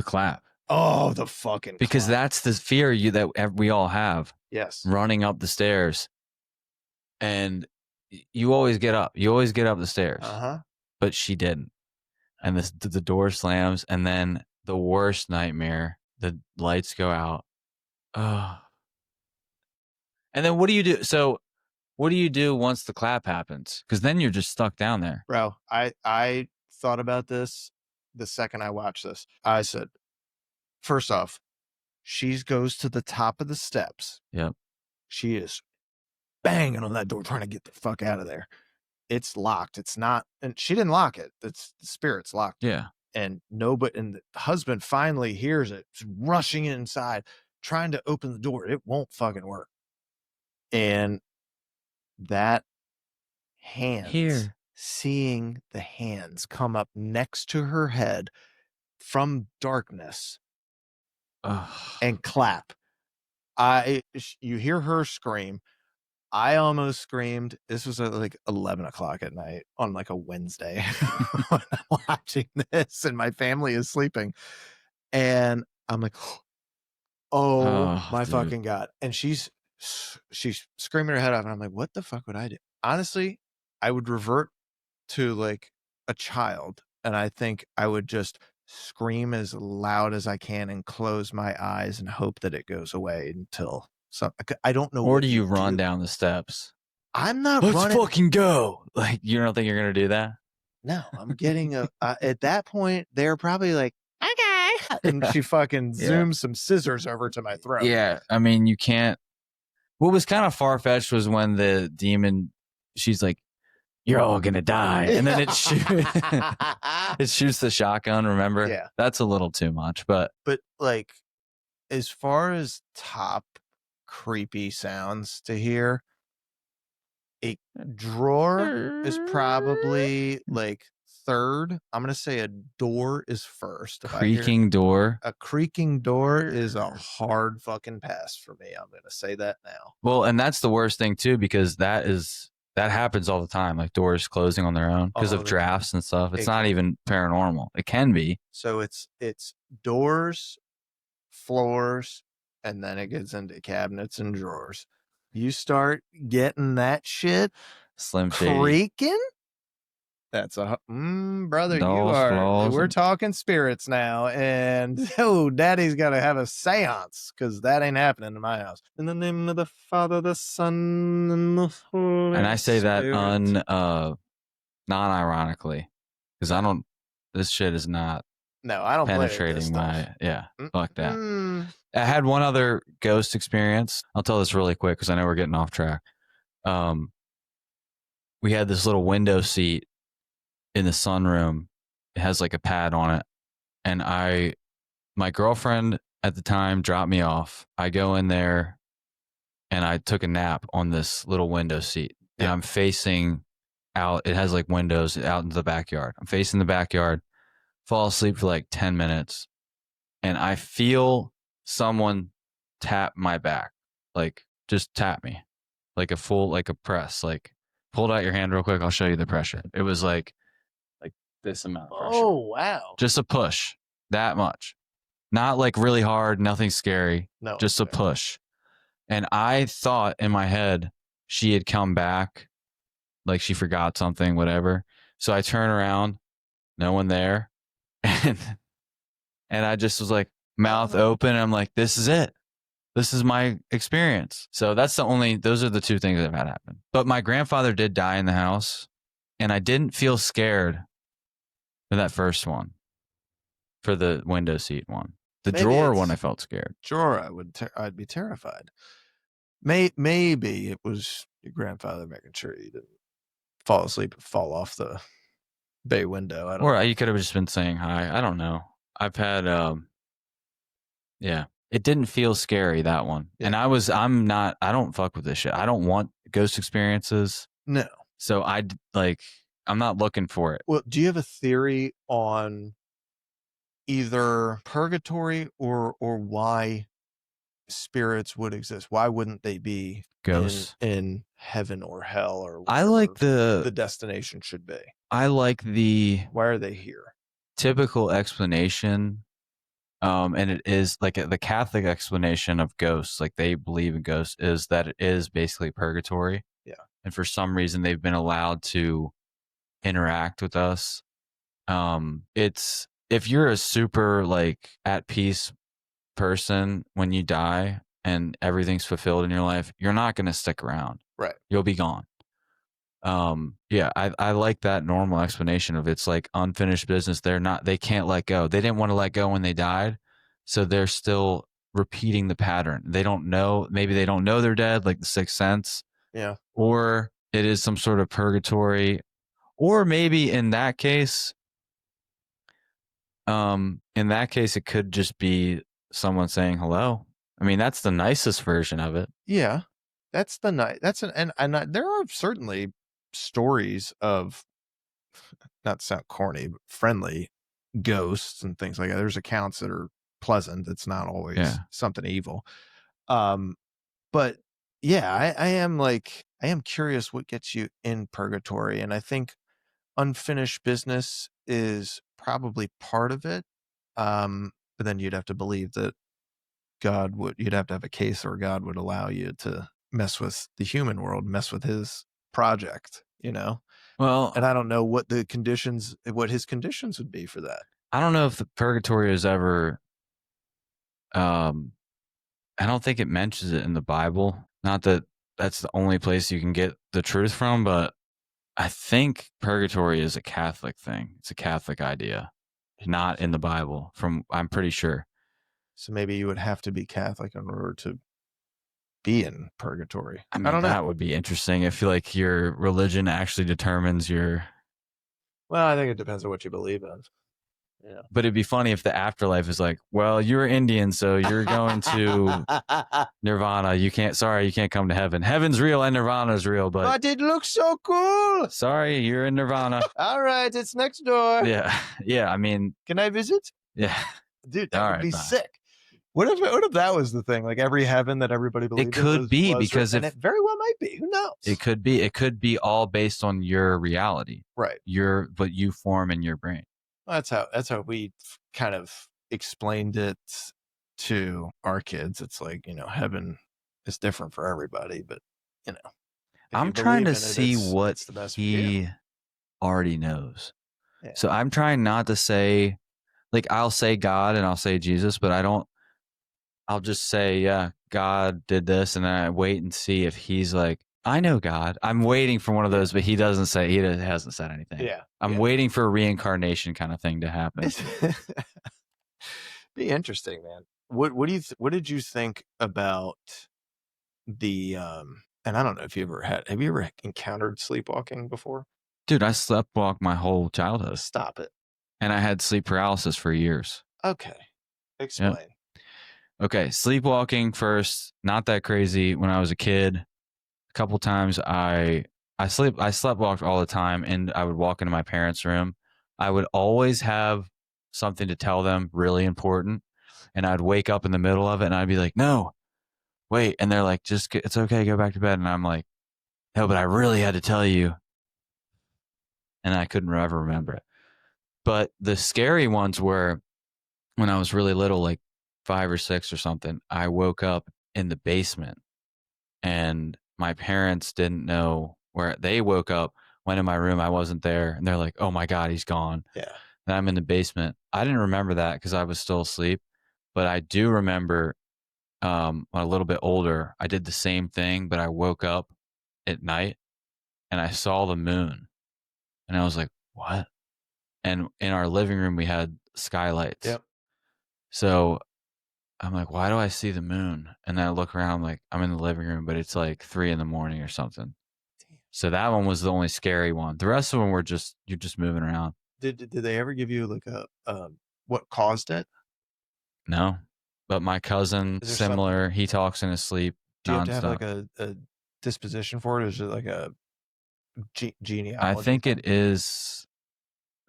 clap. Oh, the fucking because clap. That's the fear that we all have. Yes. Running up the stairs. And you always get up. You always get up the stairs. Uh-huh. But she didn't. And the door slams, and then the worst nightmare, the lights go out. Oh. And then what do you do? So what do you do once the clap happens? Because then you're just stuck down there. Bro, I thought about this the second I watched this. I said, first off, she goes to the top of the steps. Yep. She is banging on that door trying to get the fuck out of there. It's locked. It's not, and she didn't lock it. It's the spirit's locked. Yeah. And the husband finally hears it. He's rushing inside, trying to open the door. It won't fucking work. And that hands, seeing the hands come up next to her head from darkness. And clap. You hear her scream. I almost screamed. This was at like 11 o'clock at night on like a Wednesday when I'm watching this and my family is sleeping. And I'm like, oh my fucking God. And she's screaming her head off. And I'm like, what the fuck would I do? Honestly, I would revert to like a child. And I think I would just scream as loud as I can and close my eyes and hope that it goes away until I don't know. Or do you run down the steps? I'm not running. Let's fucking go. Like, you don't think you're going to do that? No, I'm getting at that point, they're probably like, okay. And she fucking zooms some scissors over to my throat. Yeah. I mean, you can't. What was kind of far-fetched was when the demon, she's like, you're all gonna die, and then it shoots the shotgun. Remember? Yeah, that's a little too much. But like, as far as top creepy sounds to hear, a drawer is probably like third. I'm gonna say a door is first. Creaking door. A creaking door is a hard fucking pass for me. I'm gonna say that now. Well, and that's the worst thing too, because that happens all the time, like doors closing on their own because of drafts and stuff. It's not even paranormal. It can be. So it's doors, floors, and then it gets into cabinets and drawers. You start getting that shit Slim Shady creaking, That's a brother. Dolls, flaws, We're and talking spirits now, and Daddy's got to have a séance because that ain't happening in my house. In the name of the Father, the Son, and the Holy I say that Spirit. non-ironically, because I don't. This shit is not No, I don't play with this penetrating stuff. Fuck that. I I had one other ghost experience. I'll tell this really quick because I know we're getting off track. We had this little window seat in the sunroom. It has like a pad on it, and my girlfriend at the time dropped me off. I go in there, and I took a nap on this little window seat, and I'm facing out. It has like windows out into the backyard. I'm facing the backyard. Fall asleep for like 10 minutes, and I feel someone tap my back, like just tap me, like a press, like hold out your hand real quick. I'll show you the pressure. It was like this amount of pressure. Oh, wow. Just a push, that much. Not like really hard, nothing scary. No. Just a push. And I thought in my head she had come back, like she forgot something, whatever. So I turn around, no one there. And I just was like, mouth open. I'm like, this is it. This is my experience. So those are the two things that have had happen. But my grandfather did die in the house, and I didn't feel scared for that first one, for the window seat one. The drawer one, I felt scared. Drawer, I'd be terrified. Maybe it was your grandfather making sure you didn't fall asleep and fall off the bay window. I don't know. You could have just been saying hi. I don't know. I've had, it didn't feel scary, that one. Yeah. And I don't fuck with this shit. I don't want ghost experiences. No. So I'm not looking for it. Well, do you have a theory on either purgatory or why spirits would exist? Why wouldn't they be ghosts in heaven or hell, or I like the destination should be? I like the why are they here? Typical explanation, and it is like the Catholic explanation of ghosts, like they believe in ghosts, is that it is basically purgatory. Yeah. And for some reason they've been allowed to interact with us. It's, if you're a super like at peace person when you die and everything's fulfilled in your life, you're not going to stick around. Right. You'll be gone. I like that normal explanation of it's like unfinished business. They can't let go. They didn't want to let go when they died. So they're still repeating the pattern. Maybe they don't know they're dead, like the Sixth Sense. Yeah. Or it is some sort of purgatory. Or maybe in that case, it could just be someone saying hello. I mean, that's the nicest version of it. Yeah. That's and there are certainly stories of, not to sound corny, but friendly ghosts and things like that. There's accounts that are pleasant. It's not always something evil. But yeah, I am curious what gets you in purgatory. And I think unfinished business is probably part of it. But then you'd have to believe that you'd have to have a case where God would allow you to mess with the human world, mess with his project, Well, and I don't know what his conditions would be for that. I don't know if the purgatory is ever, I don't think it mentions it in the Bible. Not that that's the only place you can get the truth from, but I think purgatory is a Catholic thing. It's a Catholic idea, not in the Bible, I'm pretty sure. So maybe you would have to be Catholic in order to be in purgatory. I don't know. That would be interesting. I feel like your religion actually determines your... Well, I think it depends on what you believe in. Yeah. But it'd be funny if the afterlife is like, well, you're Indian, so you're going to Nirvana. You can't come to heaven. Heaven's real and Nirvana's real, but it looks so cool. Sorry, you're in Nirvana. All right, it's next door. Yeah. Yeah, I mean... Can I visit? Yeah. Dude, that would be sick. What if that was the thing? Like every heaven that everybody believed in? It could be, because it very well might be. Who knows? It could be. It could be all based on your reality. Right. What you form in your brain. That's how we kind of explained it to our kids. It's like, heaven is different for everybody, but I'm trying to see what he already knows. Yeah. So I'm trying not to say, like, I'll say God and I'll say Jesus, but I'll just say, yeah, God did this. And then I wait and see if he's like, I know God. I'm waiting for one of those, but he hasn't said anything. Yeah. I'm waiting for a reincarnation kind of thing to happen. Be interesting, man. What what did you think about the and I don't know if have you ever encountered sleepwalking before? Dude, I sleptwalked my whole childhood Stop it. and I had sleep paralysis for years. Okay. Yeah. Explain. Okay. Sleepwalking first, not that crazy. When I was a kid, a couple times I sleptwalked all the time, and I would walk into my parents' room. I would always have something to tell them really important, and I'd wake up in the middle of it and I'd be like, no, wait. And they're like, it's okay, go back to bed. And I'm like, no, but I really had to tell you. And I couldn't ever remember it. But the scary ones were when I was really little, like 5 or 6 or something. I woke up in the basement and my parents didn't know where they woke up, went in my room. I wasn't there. And they're like, oh my God, he's gone. Yeah. And I'm in the basement. I didn't remember that because I was still asleep. But I do remember when a little bit older, I did the same thing, but I woke up at night and I saw the moon. And I was like, what? And in our living room, we had skylights. Yep. So I'm like, why do I see the moon? And then I look around, like, I'm in the living room, but it's like 3 a.m. or something. So that one was the only scary one. The rest of them were you're just moving around. Did they ever give you like a what caused it? No, but my cousin, similar, he talks in his sleep. Do you have to have nonstop. like a disposition for it? Or is it like a genealogy? I think thing? it is.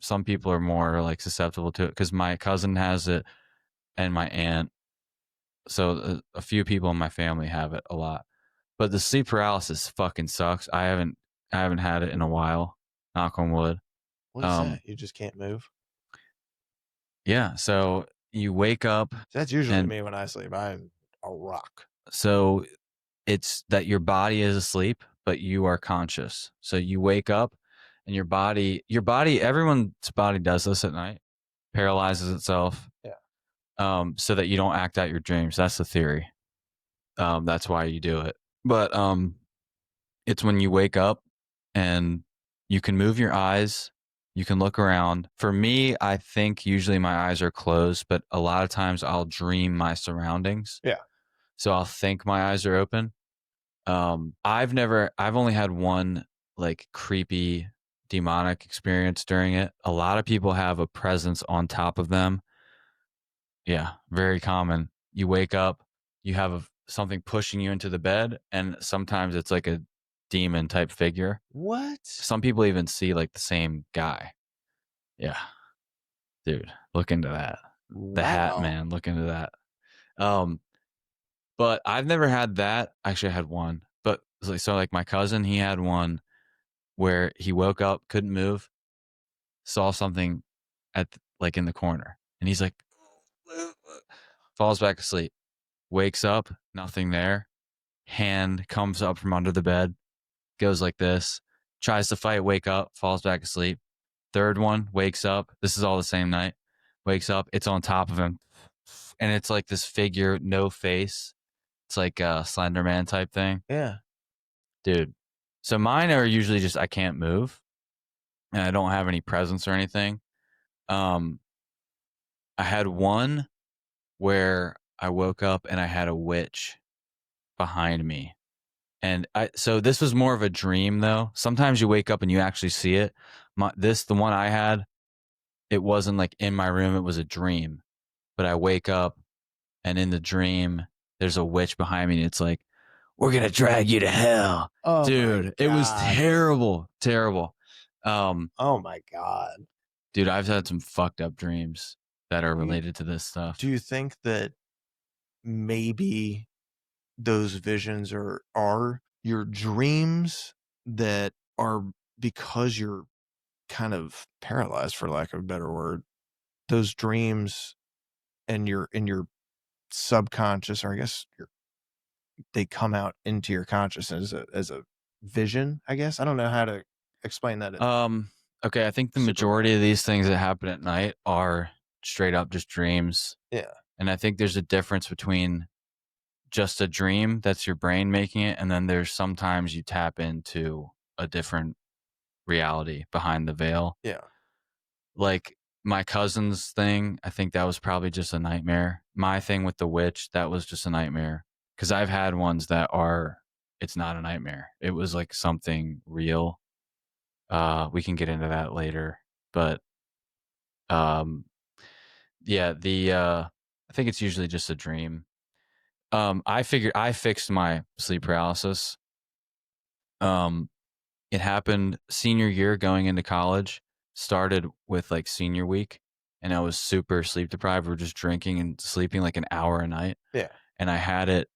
Some people are more like susceptible to it because my cousin has it and my aunt. So a few people in my family have it a lot. But the sleep paralysis fucking sucks. I haven't had it in a while. Knock on wood. What is that? You just can't move? Yeah. So you wake up. That's usually me when I sleep. I'm a rock. So it's that your body is asleep, but you are conscious. So you wake up and your body, everyone's body does this at night, paralyzes itself. Yeah. So that you don't act out your dreams. That's the theory. That's why you do it. But it's when you wake up and you can move your eyes, you can look around. For me, I think usually my eyes are closed, but a lot of times I'll dream my surroundings. Yeah. So I'll think my eyes are open. I've only had one like creepy demonic experience during it. A lot of people have a presence on top of them. Yeah, very common. You wake up, you have something pushing you into the bed, and sometimes it's like a demon type figure. What? Some people even see like the same guy. Yeah. Dude, look into that. The Hat Man, look into that. But I've never had that. Actually, I had one. But so like my cousin, he had one where he woke up, couldn't move, saw something like in the corner, and he's like falls back asleep. Wakes up, nothing there. Hand comes up from under the bed, goes like this, tries to fight, wake up, falls back asleep. Third one, wakes up. This is all the same night. Wakes up, it's on top of him. And it's like this figure, no face. It's like a Slender Man type thing. Yeah. Dude. So mine are usually just I can't move. And I don't have any presence or anything. I had one where I woke up and I had a witch behind me. And so this was more of a dream though. Sometimes you wake up and you actually see it. The one I had, it wasn't like in my room, it was a dream. But I wake up and in the dream, there's a witch behind me and it's like, we're going to drag you to hell. Oh, dude, it was terrible. Terrible. Oh my God. Dude, I've had some fucked up dreams that are related to this stuff. Do you think that maybe those visions are your dreams that are because you're kind of paralyzed, for lack of a better word? Those dreams and in your subconscious, or I guess they come out into your consciousness as a vision, I guess. I don't know how to explain that. Okay, I think the Super majority of these things that happen at night are straight up just dreams. Yeah. And I think there's a difference between just a dream that's your brain making it, and then there's sometimes you tap into a different reality behind the veil. Yeah. Like my cousin's thing, I think that was probably just a nightmare. My thing with the witch, that was just a nightmare. Because I've had ones that are, it's not a nightmare. It was like something real. We can get into that later. But yeah, I think it's usually just a dream. I figured I fixed my sleep paralysis. It happened senior year going into college, started with like senior week, and I was super sleep deprived. We're just drinking and sleeping like an hour a night. Yeah. And I had it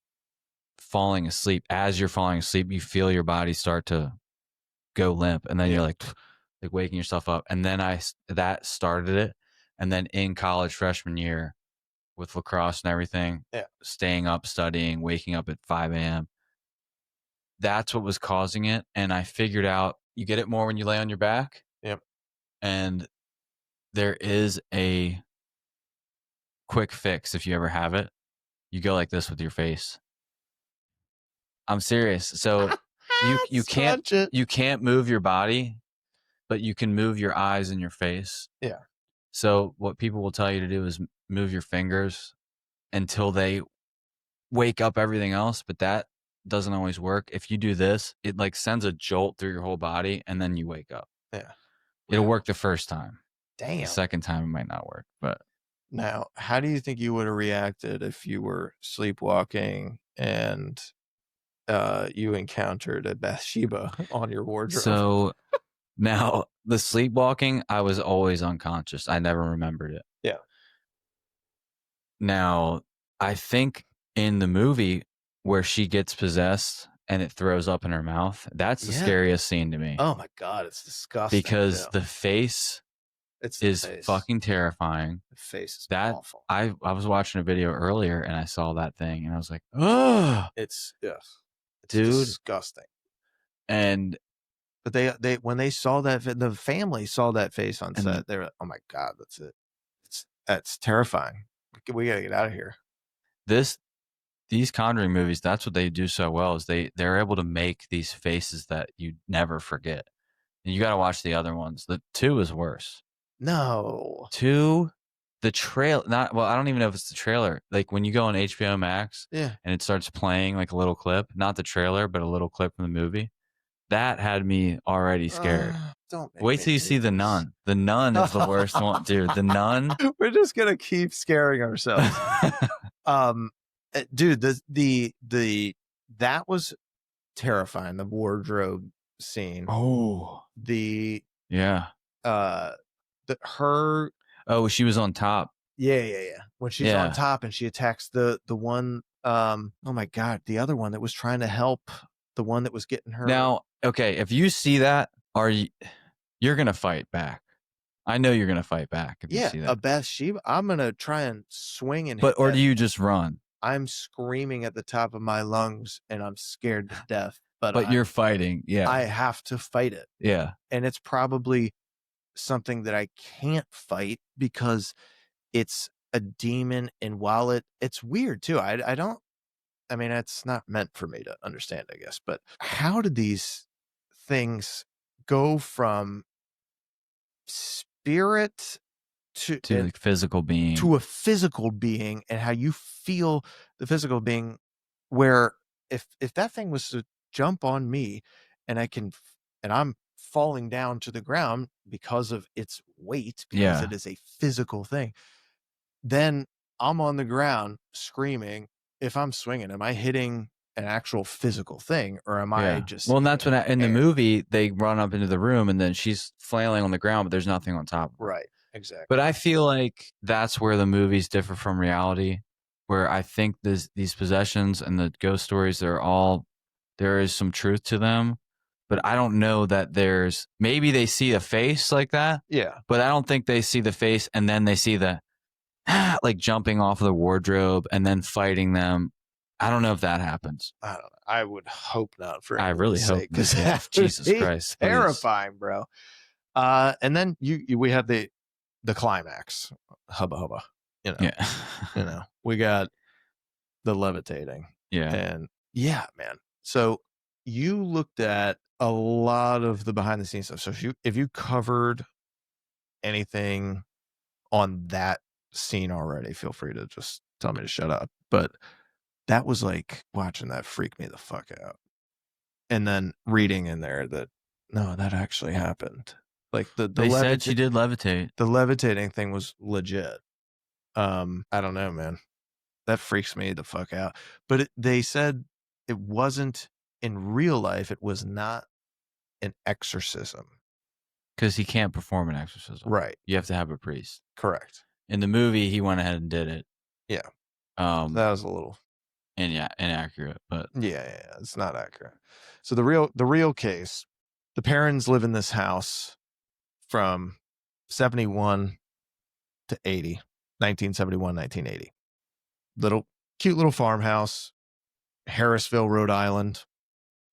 falling asleep. As you're falling asleep, you feel your body start to go limp, and then you're like waking yourself up. And then that started it. And then in college freshman year with lacrosse and everything, staying up, studying, waking up at 5 a.m. That's what was causing it. And I figured out you get it more when you lay on your back. Yep. And there is a quick fix if you ever have it. You go like this with your face. I'm serious. So you can't move your body, but you can move your eyes and your face. Yeah. So what people will tell you to do is move your fingers until they wake up everything else, but that doesn't always work. If you do this, it like sends a jolt through your whole body and then you wake up. Yeah. It'll work the first time. Damn. The second time it might not work. But now, how do you think you would have reacted if you were sleepwalking and you encountered a Bathsheba on your wardrobe? So now the sleepwalking, I was always unconscious. I never remembered it. Yeah. Now, I think in the movie where she gets possessed and it throws up in her mouth, that's the scariest scene to me. Oh my God, it's disgusting. Because the face is fucking terrifying. The face is awful. I was watching a video earlier and I saw that thing and I was like, oh, it's dude, disgusting. And but they when they saw that, the family saw that face on set, they were like, oh my God, that's it. That's terrifying. We gotta get out of here. These Conjuring movies, that's what they do so well, is they're able to make these faces that you never forget. And you got to watch the other ones. The 2 is worse. No. 2, the trail, I don't even know if it's the trailer. Like when you go on HBO Max and it starts playing like a little clip, not the trailer, but a little clip from the movie. That had me already scared. Wait till you see The Nun. The Nun is the worst one, dude. The Nun. We're just going to keep scaring ourselves. Dude, that was terrifying. The wardrobe scene. Oh, she was on top. Yeah. When she's on top and she attacks the one. Oh my God, the other one that was trying to help the one that was getting her. Now, okay, if you see that, you're gonna fight back. I know you're gonna fight back if you see that. A Bathsheba. I'm gonna try and swing and or do you just run? I'm screaming at the top of my lungs and I'm scared to death. But you're fighting. Yeah. I have to fight it. Yeah. And it's probably something that I can't fight because it's a demon. And while it's weird too. I mean, it's not meant for me to understand, I guess. But how did these things go from spirit to like physical being, to a physical being, and how you feel the physical being, where if that thing was to jump on me and I'm falling down to the ground because of its weight, because it is a physical thing, then I'm on the ground screaming. If I'm swinging, am I hitting an actual physical thing, or am I just... Well, and that's when in the movie they run up into the room and then she's flailing on the ground, but there's nothing on top of her. Right. Exactly. But I feel like that's where the movies differ from reality, where I think these possessions and the ghost stories, there is some truth to them, but I don't know that maybe they see a face like that. Yeah. But I don't think they see the face and then they see the like jumping off of the wardrobe and then fighting them. I don't know if that happens. I don't know. I would hope not. I really hope, because Jesus Christ, terrifying, bro. And then we have the climax, hubba hubba. Yeah. We got the levitating. Yeah. And yeah, man. So you looked at a lot of the behind the scenes stuff. So if you covered anything on that scene already, feel free to just tell me to shut up. But that was like watching that freak me the fuck out. And then reading in there that no, that actually happened. Like they said she did levitate. The levitating thing was legit. I don't know, man. That freaks me the fuck out. But they said it wasn't in real life. It was not an exorcism. Because he can't perform an exorcism. Right. You have to have a priest. Correct. In the movie, he went ahead and did it. Yeah. That was a little inaccurate, but yeah, it's not accurate. So the real case, the Perrons live in this house from 71 to 80, 1971, 1980. Cute little farmhouse, Harrisville, Rhode Island,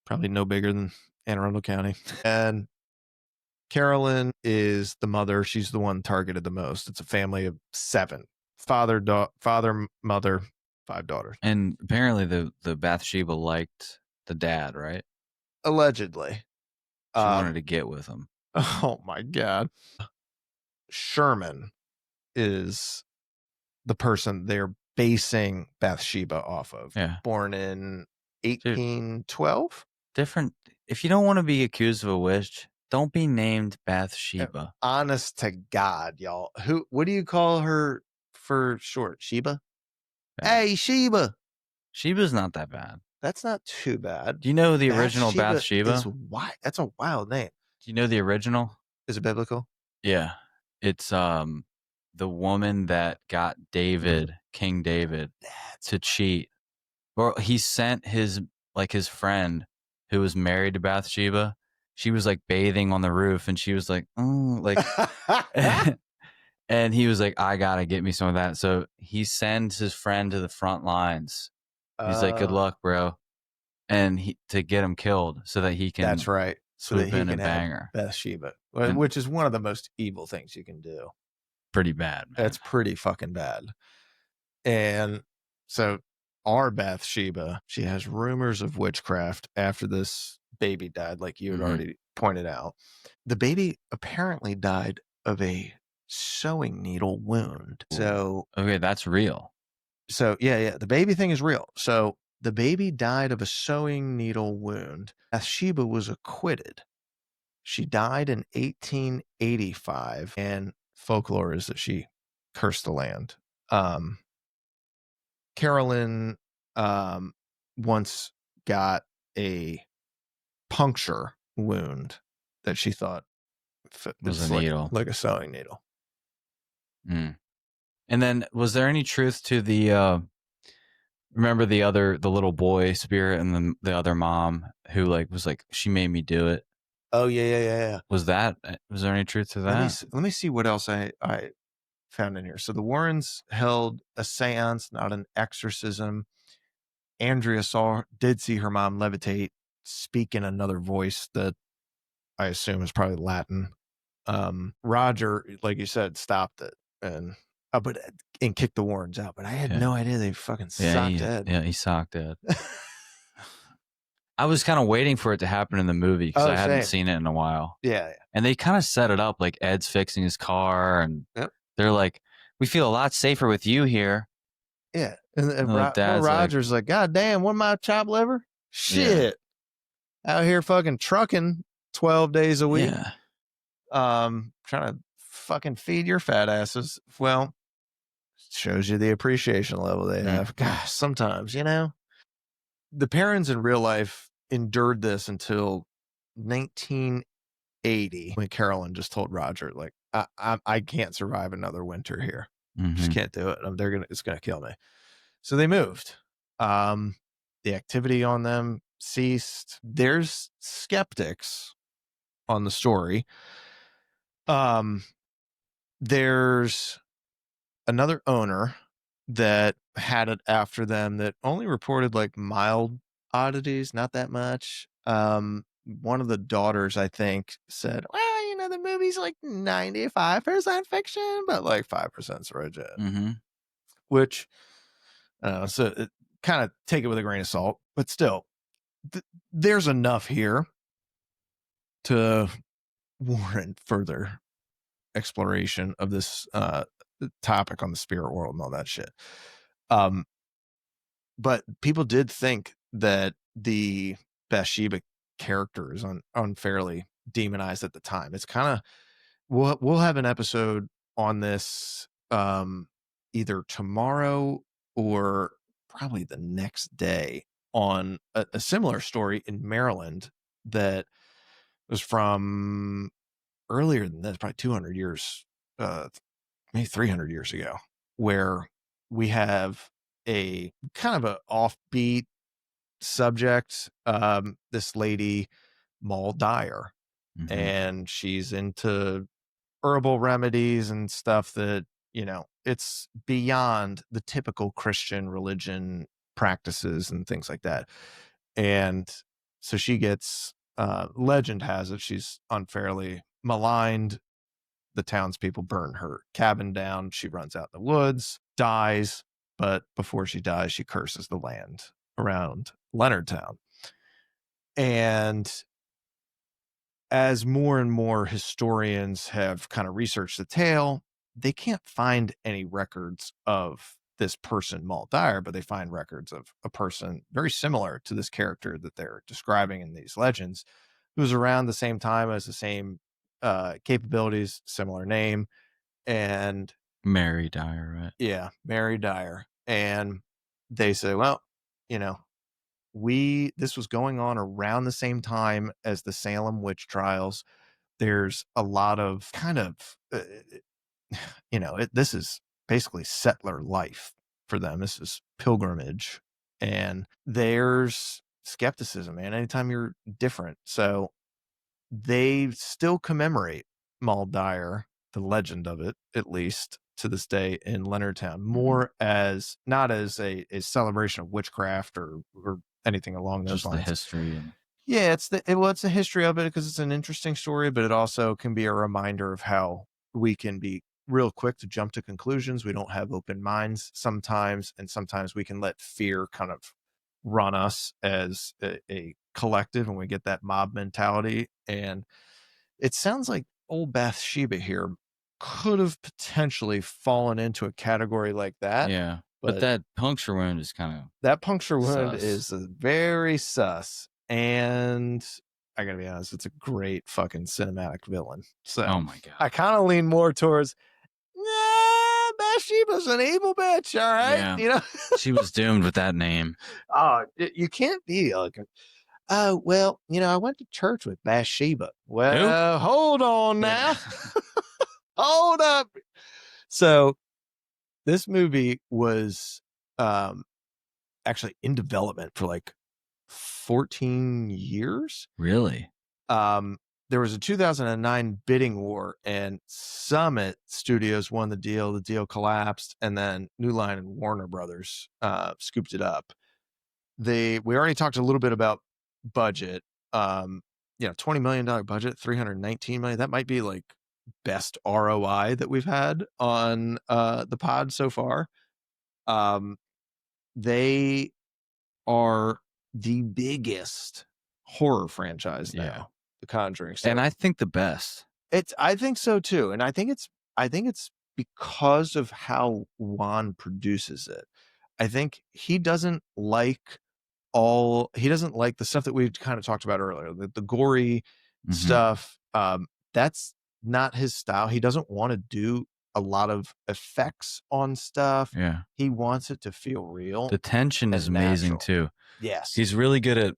probably no bigger than Anne Arundel County. And Carolyn is the mother. She's the one targeted the most. It's a family of 7. Father, mother, 5 daughters. And apparently the Bathsheba liked the dad, right? Allegedly. She wanted to get with him. Oh my God. Sherman is the person they're basing Bathsheba off of. Yeah. Born in 1812. Different. If you don't want to be accused of a witch, don't be named Bathsheba. Honest to God, y'all. What do you call her for short? Sheba? Bad. Hey, Sheba. Sheba's not that bad. That's not too bad. Do you know the original Bathsheba? That's a wild name. Do you know the original? Is it biblical? Yeah. It's the woman that got King David, to cheat. Or he sent his friend who was married to Bathsheba. She was like bathing on the roof and she was like, and he was like, I gotta get me some of that. So he sends his friend to the front lines. He's like, good luck, bro. And to get him killed so that he can. That's right. Swoop in and bang her. Bathsheba, which is one of the most evil things you can do. Pretty bad, man. That's pretty fucking bad. And so our Bathsheba, she has rumors of witchcraft after this baby died, like you had already pointed out. The baby apparently died of a sewing needle wound. So okay, that's real. So yeah, the baby thing is real. So the baby died of a sewing needle wound. Bathsheba was acquitted. She died in 1885, and folklore is that she cursed the land. Carolyn once got a puncture wound that she thought was a needle, like a sewing needle. And then, was there any truth to the? Remember the little boy spirit and then the other mom who was like, she made me do it. Oh yeah. Was there any truth to that? Let me see what else I found in here. So the Warrens held a seance, not an exorcism. Andrea did see her mom levitate, speak in another voice that I assume is probably Latin. Roger, like you said, stopped it and kicked the Warrens out. But I had no idea they fucking socked Ed. Yeah, he socked Ed. I was kind of waiting for it to happen in the movie because I hadn't seen it in a while. Yeah. And they kind of set it up like Ed's fixing his car, and they're like, "We feel a lot safer with you here." Yeah, and Roger's like, "God damn, what my chopped liver? Shit, out here fucking trucking 12 days a week. Yeah. Trying to fucking feed your fat asses." Well, shows you the appreciation level they have. Gosh, sometimes, the Perrons in real life endured this until 1980 when Carolyn just told Roger, like, I can't survive another winter here. Just can't do it. It's gonna kill me. So they moved. The activity on them ceased. There's skeptics on the story. There's another owner that had it after them that only reported like mild oddities, not that much. One of the daughters, I think, said, well, the movie's like 95% fiction, but like 5% origin. Mm-hmm. Which, so it, kind of take it with a grain of salt, but still, there's enough here to warrant further exploration of this topic on the spirit world and all that shit. But people did think that the Bathsheba character is unfairly demonized at the time. It's kind of we'll have an episode on this either tomorrow or probably the next day on a similar story in Maryland that was from earlier than this, probably 200 years, maybe 300 years ago, where we have a kind of a offbeat subject. This lady, Maul Dyer, Mm-hmm. and she's into herbal remedies and stuff that, it's beyond the typical Christian religion practices and things like that. And so she gets, legend has it, she's unfairly maligned. The townspeople burn her cabin down. She runs out in the woods, dies, but before she dies, she curses the land around Leonardtown. And as more and more historians have kind of researched the tale, they can't find any records of this person, Maul Dyer, but they find records of a person very similar to this character that they're describing in these legends, who was around the same time, as the same capabilities, similar name, and Mary Dyer, right? yeah, Mary Dyer. And they say, well, this was going on around the same time as the Salem witch trials. There's a lot of kind of, this is basically settler life for them. This is pilgrimage, and there's skepticism, man. Anytime you're different. So they still commemorate Maul Dyer, the legend of it, at least to this day in Leonardtown, more as not as a celebration of witchcraft or anything along those Just lines. the history. And yeah, it's the history of it, because it's an interesting story, but it also can be a reminder of how we can be real quick to jump to conclusions. We don't have open minds sometimes, and sometimes we can let fear kind of run us as a collective, and we get that mob mentality. And it sounds like old Bathsheba here could have potentially fallen into a category like that. yeah, but that puncture wound is kind of that puncture wound sus. is very sus, and I gotta be honest, it's a great fucking cinematic villain. So Oh my god, I kind of lean more towards, nah, Bathsheba's an evil bitch, all right? Yeah. She was doomed with that name. Oh, you can't be like, oh, well, I went to church with Bathsheba. Well, hold on now. Hold up. So this movie was actually in development for like 14 years. Really? There was a 2009 bidding war, and Summit Studios won the deal. The deal collapsed, and then New Line and Warner Brothers scooped it up. We already talked a little bit about budget. $20 million budget, 319 million. That might be like best ROI that we've had on the pod so far. They are the biggest horror franchise now, The Conjuring. So, and I think the best. I think so too, and I think it's because of how Wan produces it. I think he doesn't like the stuff that we kind of talked about earlier, the gory stuff. That's not his style. He doesn't want to do a lot of effects on stuff. Yeah. He wants it to feel real. The tension is amazing natural. too. Yes. He's really good at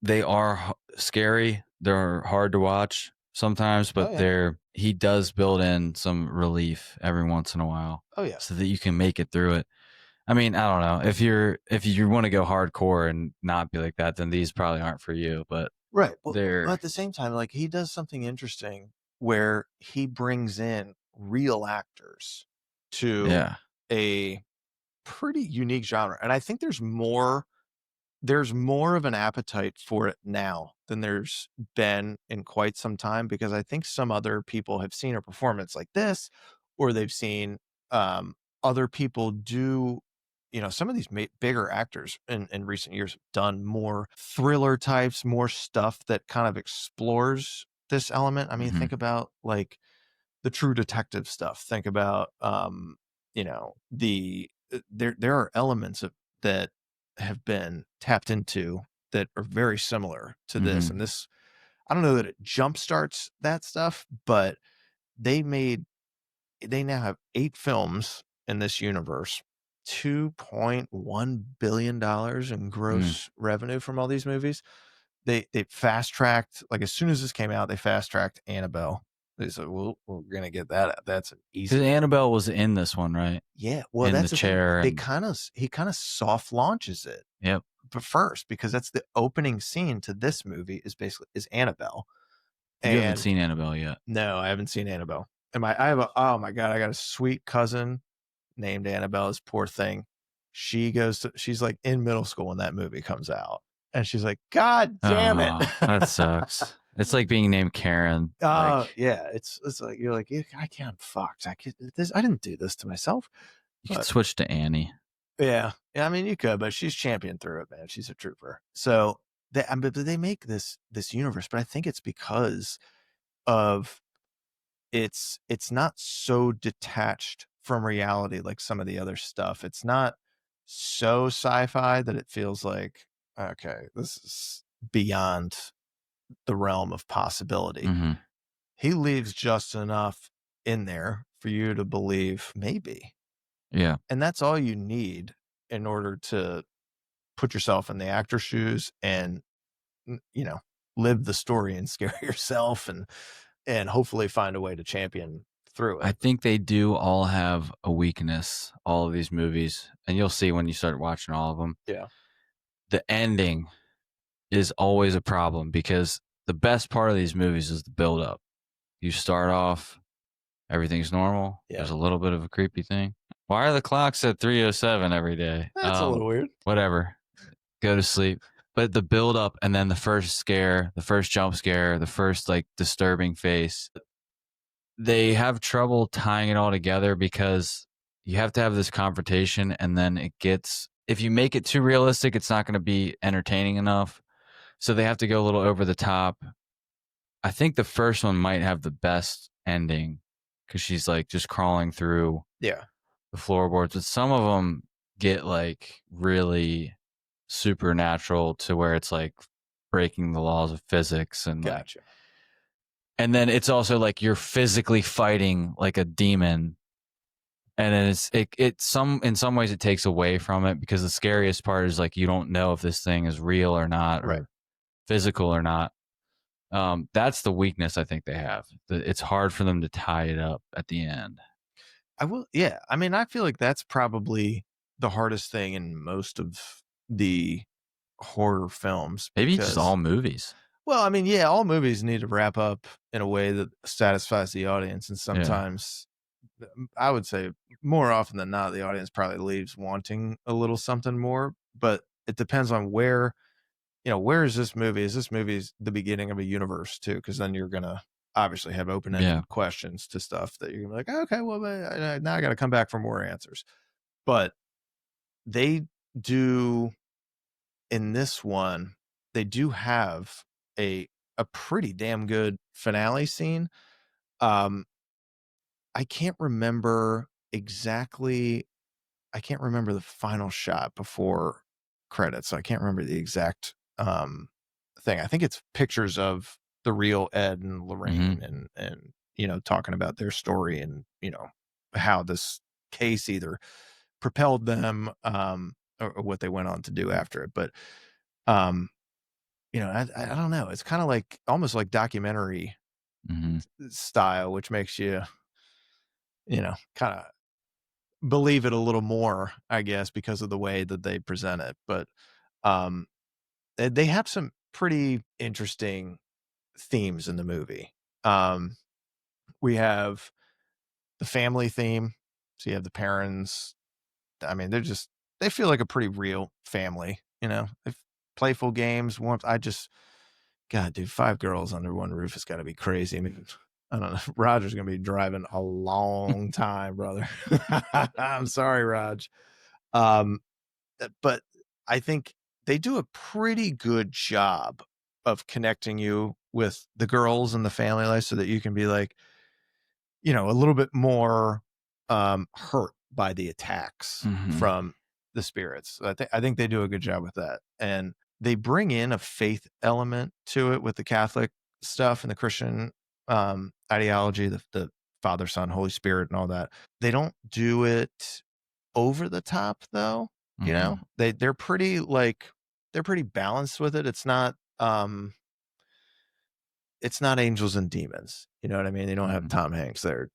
they are scary. They're hard to watch sometimes, but he does build in some relief every once in a while. Oh yeah. So that you can make it through it. I mean, I don't know. If you want to go hardcore and not be like that, then these probably aren't for you. But right. Well, but at the same time, like, he does something interesting where he brings in real actors to a pretty unique genre. And I think there's more of an appetite for it now than there's been in quite some time, because I think some other people have seen a performance like this, or they've seen other people do, some of these bigger actors in recent years have done more thriller types, more stuff that kind of explores this element. I mean, Hmm. think about like the True Detective stuff. Think about, there are elements of that have been tapped into that are very similar to this, and Hmm. this, I don't know that it jumpstarts that stuff, but they made they now have 8 films in this universe, $2.1 billion dollars in Mm. gross revenue from all these movies. They fast-tracked, like, as soon as this came out, they fast-tracked Annabelle. They said, "Well, we're gonna get that, that's an Because easy one." Annabelle was in this one, right? Yeah, well, In the that's the thing. chair, They and kinda he kinda soft launches it, yep. but first, because that's the opening scene to this movie is Annabelle, You haven't and seen Annabelle yet. no, I haven't seen Annabelle. And I have a oh my god, I got a sweet cousin named Annabelle. This poor thing. She's like in middle school when that movie comes out, and she's like, "God damn it." Oh, that sucks. It's like being named Karen. Like, Yeah, it's like you're like, "Yeah, I can't fucked. I didn't do this to myself." you could But switch to Annie. yeah. Yeah, I mean, you could, but she's championed through it, man. She's a trooper. So but they make this universe, but I think it's because of it's not so detached from reality like some of the other stuff. It's not so sci-fi that it feels like, okay, this is beyond the realm of possibility. Hmm. He leaves just enough in there for you to believe maybe. Yeah. And that's all you need in order to put yourself in the actor's shoes and, you know, live the story and scare yourself and hopefully find a way to champion through I it. think they do all have a weakness, all of these movies, and you'll see when you start watching all of them. Yeah. The ending is always a problem because the best part of these movies is the build up. You start off, everything's normal. Yeah. There's a little bit of a creepy thing. Why are the clocks at 3:07 every day? That's a little weird. Whatever. Go to sleep. But the build up and then the first scare, the first jump scare, the first like disturbing face, they have trouble tying it all together because you have to have this confrontation and then it gets, if you make it too realistic, it's not going to be entertaining enough. So they have to go a little over the top. I think the first one might have the best ending because she's like just crawling through Yeah. the floorboards, but some of them get like really supernatural to where it's like breaking the laws of physics and like, Gotcha. and then it's also like you're physically fighting like a demon, and then it's some, in some ways it takes away from it because the scariest part is like you don't know if this thing is real or not Right. or physical or not. That's the weakness I think they have. It's hard for them to tie it up at the end. I will, yeah. I mean, I feel like that's probably the hardest thing in most of the horror films Maybe just because, all movies. well, I mean, yeah, all movies need to wrap up in a way that satisfies the audience. And Yeah. sometimes I would say more often than not, the audience probably leaves wanting a little something more, but it depends on where, where is this movie? Is this movie's the beginning of a universe too? Because then you're gonna obviously have Yeah. open-ended questions to stuff that you're gonna be like, okay, well, now I got to come back for more answers. But they do in this one, they do have a pretty damn good finale scene. Um, I can't remember exactly. I can't remember the final shot before credits. So I can't remember the exact thing. I think it's pictures of the real Ed and Hmm. Lorraine and talking about their story and how this case either propelled them or what they went on to do after it. But um I don't know. It's kind of like almost like documentary Hmm. style, which makes you kind of believe it a little more, I guess, because of the way that they present it. But um, they have some pretty interesting themes in the movie. Um, we have the family theme. So you have the parents. I mean, they feel like a pretty real family. They've playful games. Warmth. God, dude, 5 girls under one roof has got to be crazy. I mean, I don't know. Roger's gonna be driving a long time, brother. I'm sorry, Raj. Um, but I think they do a pretty good job of connecting you with the girls and the family life, so that you can be like, a little bit more hurt by the attacks from the spirits. I think they do a good job with that, and they bring in a faith element to it with the Catholic stuff and the Christian ideology, the Father, Son, Holy Spirit, and all that. They don't do it over the top, though. They're pretty they're pretty balanced with it. It's not angels and demons. You know what I mean? They don't have Tom Hanks there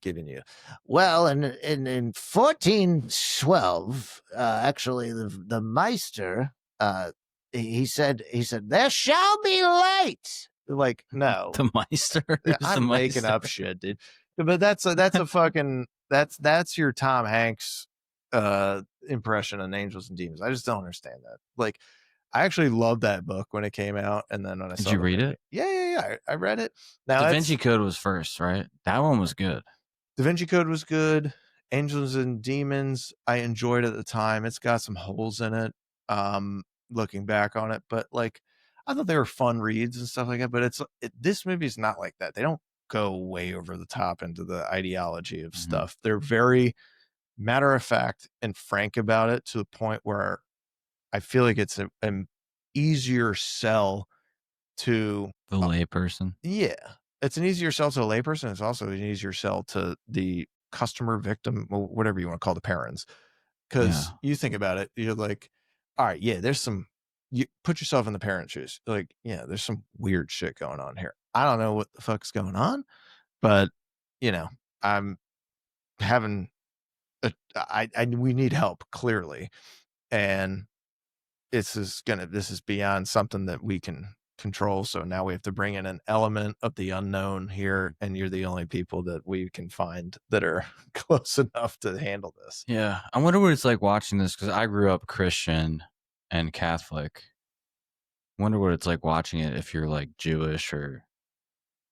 giving you. Well, in 1412, actually, the Meister, he said, there shall be light. Like, no, The Meister. I'm making up shit, dude. But that's a fucking that's your Tom Hanks impression on angels and demons. I just don't understand that. Like, I actually loved that book when it came out, and then when I saw Did you the read movie, it? Yeah. I read it. Now, Da Vinci Code was first, right? That one was good. Da Vinci Code was good. Angels and Demons, I enjoyed at the time. It's got some holes in it, looking back on it, but like, I thought they were fun reads and stuff like that. But this movie is not like that. They don't go way over the top into the ideology of stuff. They're very matter of fact and frank about it, to the point where I feel like it's an easier sell to the layperson. Yeah, it's an easier sell to a layperson. It's also an easier sell to the customer, victim, or whatever you want to call the parents. Because you think about it, you're like, all right, yeah, you put yourself in the parent shoes. Like, yeah, there's some weird shit going on here. I don't know what the fuck's going on, but I'm having we need help, clearly. And this is beyond something that we can control. So now we have to bring in an element of the unknown here, and you're the only people that we can find that are close enough to handle this. Yeah, I wonder what it's like watching this, because I grew up Christian and Catholic. Wonder what it's like watching it if you're like Jewish or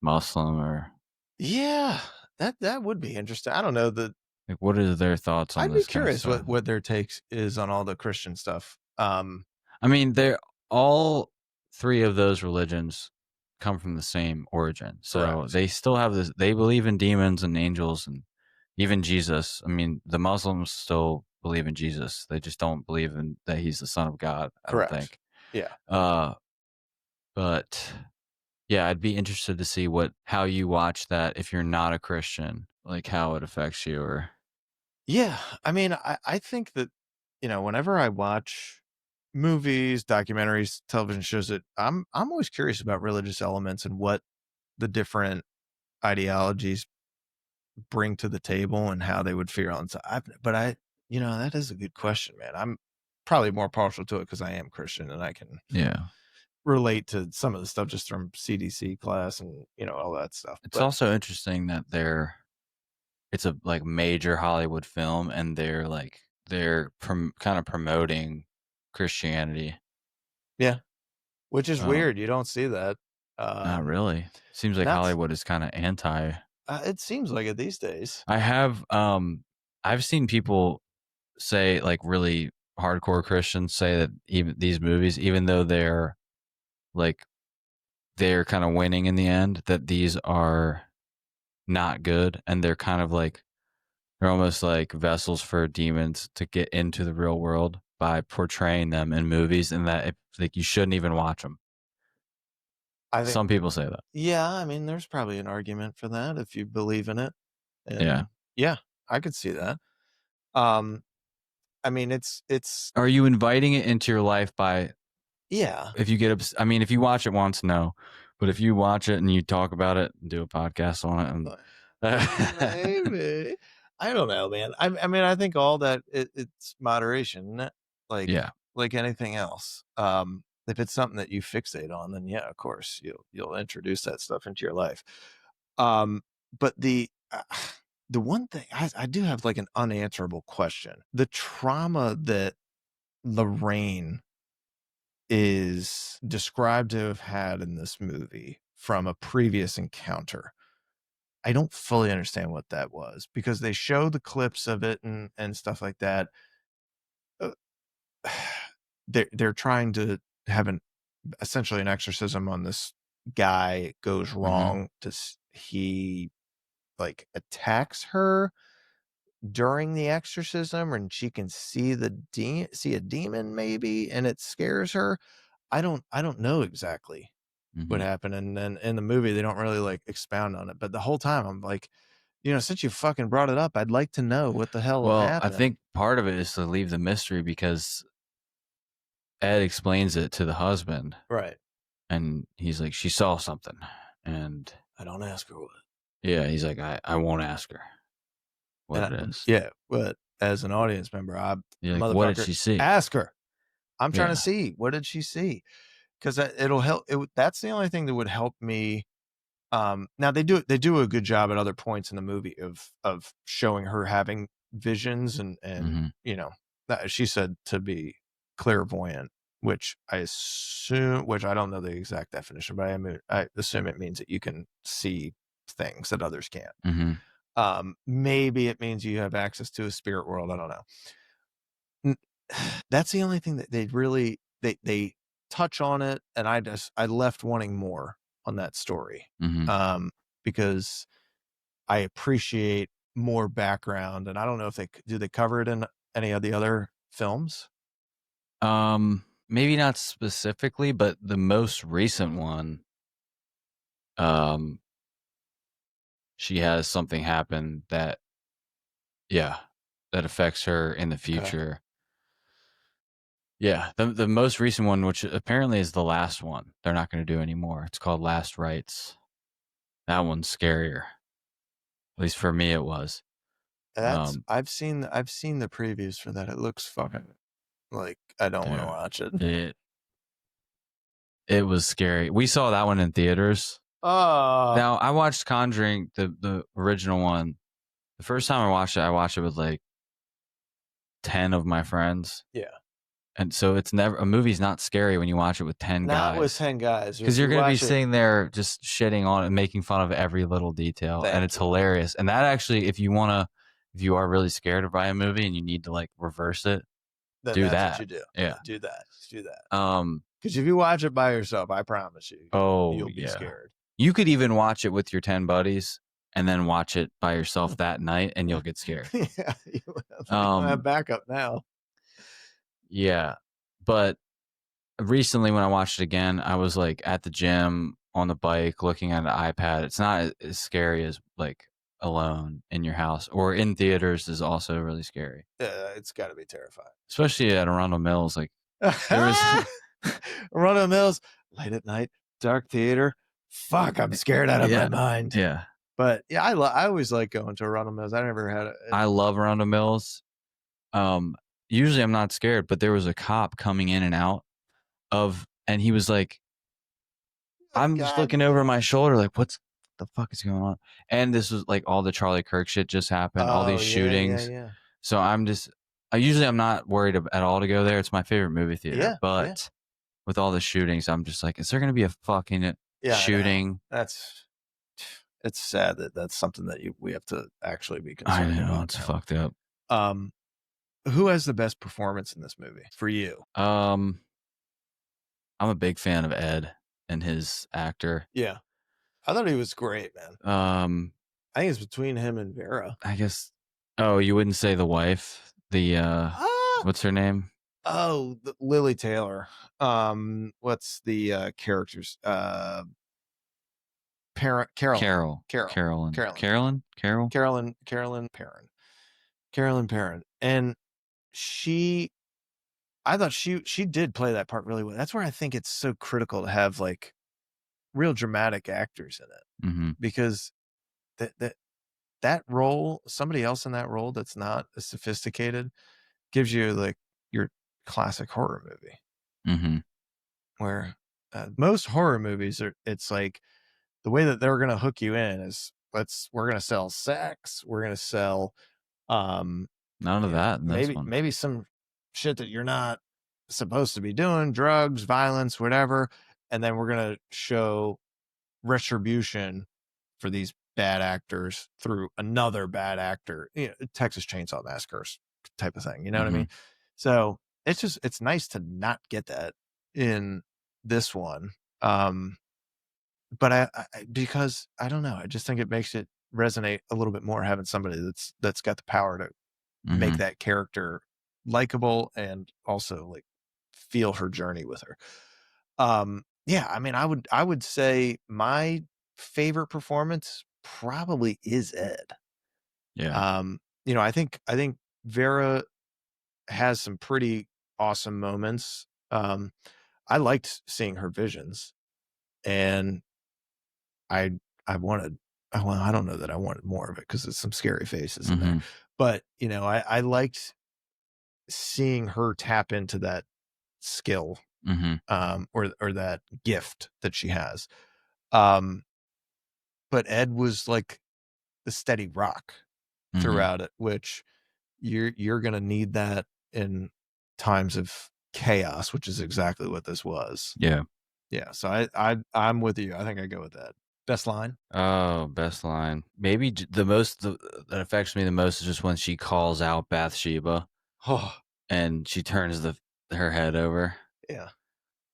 Muslim, or Yeah, that would be interesting. I don't know that. like, what are their thoughts on I'd this be kind of curious stuff? what their takes is on all the Christian stuff. I mean, they're all three of those religions come from the same origin. So Correct. they still have this, they believe in demons and angels and even Jesus. I mean, the Muslims still believe in Jesus. They just don't believe in that he's the son of God, I Correct. don't think. Yeah. But yeah, I'd be interested to see how you watch that if you're not a Christian, like how it affects you. Or Yeah, I mean, I think that, whenever I watch movies, documentaries, television shows, that I'm always curious about religious elements and what the different ideologies bring to the table and how they would figure out. So that is a good question, man. I'm probably more partial to it because I am Christian and I can relate to some of the stuff just from CDC class and all that stuff. It's also interesting that it's a like major Hollywood film, and they're kind of promoting Christianity. Yeah, which is weird. You don't see that. Not really. Seems like Hollywood is kind of anti. It seems like it these days. I've seen people say, like, really hardcore Christians say that even these movies, even though they're kind of winning in the end, that these are not good, and they're kind of like, they're almost like vessels for demons to get into the real world by portraying them in movies, and that you shouldn't even watch them. Some people say that. Yeah, I mean, there's probably an argument for that if you believe in it. And yeah, I could see that. I mean, it's. Are you inviting it into your life by? Yeah. If you get, I mean, if you watch it once, no, but if you watch it and you talk about it and do a podcast on it, maybe. I don't know, man. I mean, I think all that it's moderation, like anything else. If it's something that you fixate on, then yeah, of course you'll introduce that stuff into your life. But the one thing I do have like an unanswerable question: the trauma that Lorraine is described to have had in this movie from a previous encounter. I don't fully understand what that was because they show the clips of it and stuff like that. Uh, they're trying to have essentially an exorcism on this guy. It goes wrong. He like attacks her during the exorcism, and she can see see a demon maybe, and it scares her. I don't know exactly what happened, and then in the movie they don't really like expound on it. But the whole time I'm like, since you fucking brought it up, I'd like to know what the hell Well, happened. I think part of it is to leave the mystery because Ed explains it to the husband, right? And he's like, she saw something, and I don't ask her what. Yeah, he's like, I won't ask her what it is. Yeah, but as an audience member, You're like, what did she see? Ask her. I'm trying to see, what did she see? Because it'll help. That's the only thing that would help me. Now they do a good job at other points in the movie of showing her having visions and she said to be clairvoyant, which I don't know the exact definition, but I assume it means that you can see things that others can't. Maybe it means you have access to a spirit world. I don't know. That's the only thing that they touch on it, and I left wanting more on that story. Because I appreciate more background, and I don't know if they cover it in any of the other films. Maybe not specifically, but the most recent one, she has something happen that affects her in the future. Okay. Yeah, the most recent one, which apparently is the last one, they're not going to do anymore. It's called Last Rites. That one's scarier. At least for me, it was. I've seen the previews for that. It looks fucking like I don't want to watch it. It was scary. We saw that one in theaters. Now I watched Conjuring, the original one. The first time I watched it with like 10 of my friends. Yeah. And so a movie's not scary when you watch it with 10 guys. Not with 10 guys. Because you're going to be sitting there just shitting on it and making fun of every little detail. And it's hilarious. And that actually, if you are really scared by a movie and you need to like reverse it, then do that's that. What you do. Yeah. Do that. Because if you watch it by yourself, I promise you, you'll be scared. You could even watch it with your 10 buddies and then watch it by yourself that night and you'll get scared. Yeah. You have backup now. Yeah. But recently when I watched it again, I was like at the gym on the bike looking at an iPad. It's not as scary as like alone in your house, or in theaters is also really scary. Yeah, it's got to be terrifying. Especially at Arundel Mills. Like there was Arundel Mills, late at night, dark theater. Fuck, I'm scared out of my mind. Yeah. But yeah, I always like going to Arundel Mills. I never had it. I love Arundel Mills. Usually I'm not scared, but there was a cop coming in and out and he was like, I'm just looking over my shoulder like, what's the fuck is going on? And this was like all the Charlie Kirk shit just happened, all these shootings. Yeah. So I'm not worried at all to go there. It's my favorite movie theater. But with all the shootings, I'm just like, is there going to be a fucking shooting? It's sad that's something that we have to actually be concerned about. I know, it's fucked up. Who has the best performance in this movie for you? I'm a big fan of Ed and his actor. Yeah. I thought he was great, man. I think it's between him and Vera. I guess. Oh, you wouldn't say the wife? What's her name? Oh, Lily Taylor. What's the characters? Carolyn Perron. And I thought she did play that part really well. That's where I think it's so critical to have like real dramatic actors in it, because that role, somebody else in that role that's not as sophisticated, gives you like your classic horror movie. Where most horror movies it's like the way that they're going to hook you in is we're going to sell sex, we're going to sell none of that in this one. Maybe some shit that you're not supposed to be doing, drugs, violence, whatever, and then we're gonna show retribution for these bad actors through another bad actor, Texas Chainsaw Massacre type of thing. You know what I mean? So it's nice to not get that in this one. But I because I don't know, I just think it makes it resonate a little bit more having somebody that's got the power to make that character likable and also like feel her journey with her. Yeah, I mean, I would say my favorite performance probably is Ed. Yeah. I think Vera has some pretty awesome moments. I liked seeing her visions, and I I wanted well, I don't know that I wanted more of it because there's some scary faces in there. But I liked seeing her tap into that skill, or that gift that she has. Um, but Ed was like the steady rock throughout it, which you're gonna need that in times of chaos, which is exactly what this was. Yeah. Yeah. So I'm with you. I think I go with that. Best line? Oh, best line. Maybe that affects me the most is just when she calls out Bathsheba Oh, and she turns her head over. yeah.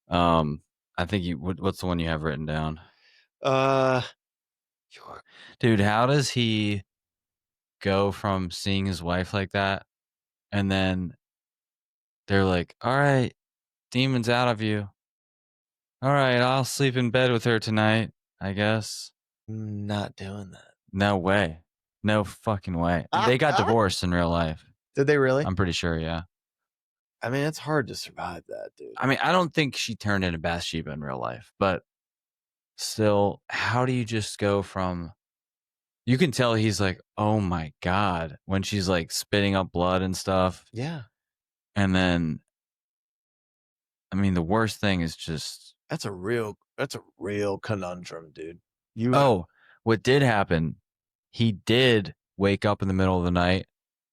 I think what's the one you have written down? Uh, Dude, how does he go from seeing his wife like that and then they're like, all right, demon's out of you. All right, I'll sleep in bed with her tonight, I guess. not doing that. No way. No fucking way. They got divorced in real life. Did they really? I'm pretty sure, yeah. I mean, it's hard to survive that, dude. I mean, I don't think she turned into Bathsheba in real life, but still, how do you just go from you can tell he's like, oh my God, when she's like spitting up blood and stuff. Yeah. And then, I mean, the worst thing is just. That's a real conundrum, dude. What did happen? He did wake up in the middle of the night,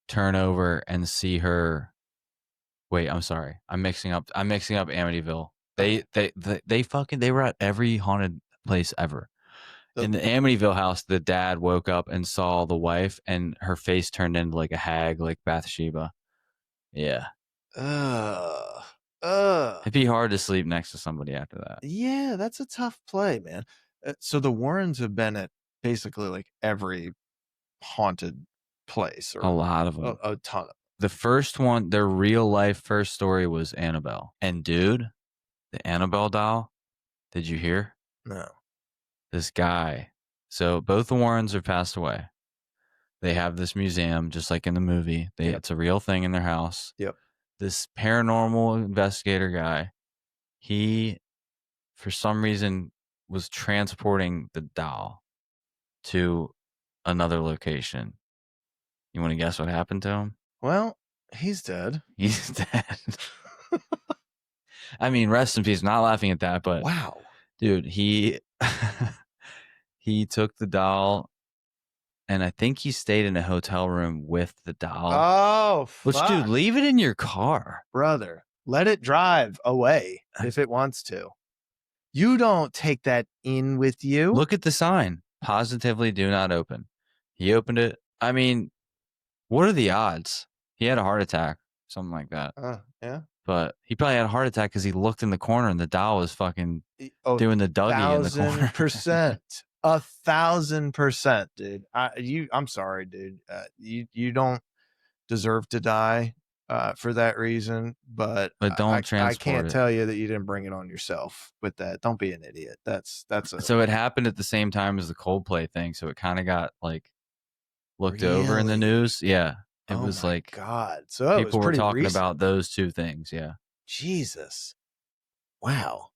turn over and see her. Wait, I'm sorry. I'm mixing up Amityville. They were at every haunted place ever. In the Amityville house, the dad woke up and saw the wife, and her face turned into like a hag, like Bathsheba. Yeah. It'd be hard to sleep next to somebody after that. Yeah, that's a tough play, man. So the Warrens have been at basically like every haunted place, or a lot of them. A ton of them. The first one, their real life first story was Annabelle. And dude, the Annabelle doll, did you hear? No. This guy. So both the Warrens have passed away. They have this museum, just like in the movie. It's a real thing in their house. Yep. This paranormal investigator guy, he, for some reason, was transporting the doll to another location. You want to guess what happened to him? Well, he's dead. He's dead. I mean, rest in peace. Not laughing at that, but wow, dude, he took the doll, and I think he stayed in a hotel room with the doll. Oh, fuck. Which, dude, leave it in your car, brother. Let it drive away if it wants to. You don't take that in with you. Look at the sign. Positively do not open. He opened it. I mean, what are the odds? He had a heart attack, something like that. Yeah. But he probably had a heart attack because he looked in the corner and the doll was fucking doing the Dougie in the corner. 1,000%, dude. I'm sorry, dude. You don't deserve to die for that reason, but don't transport I can't it. tell you that you didn't bring it on yourself with that. Don't be an idiot. So it happened at the same time as the Coldplay thing, so it kind of got like looked over in the news. Yeah. It was like God. So people were talking recent about those two things. Yeah. Jesus. Wow.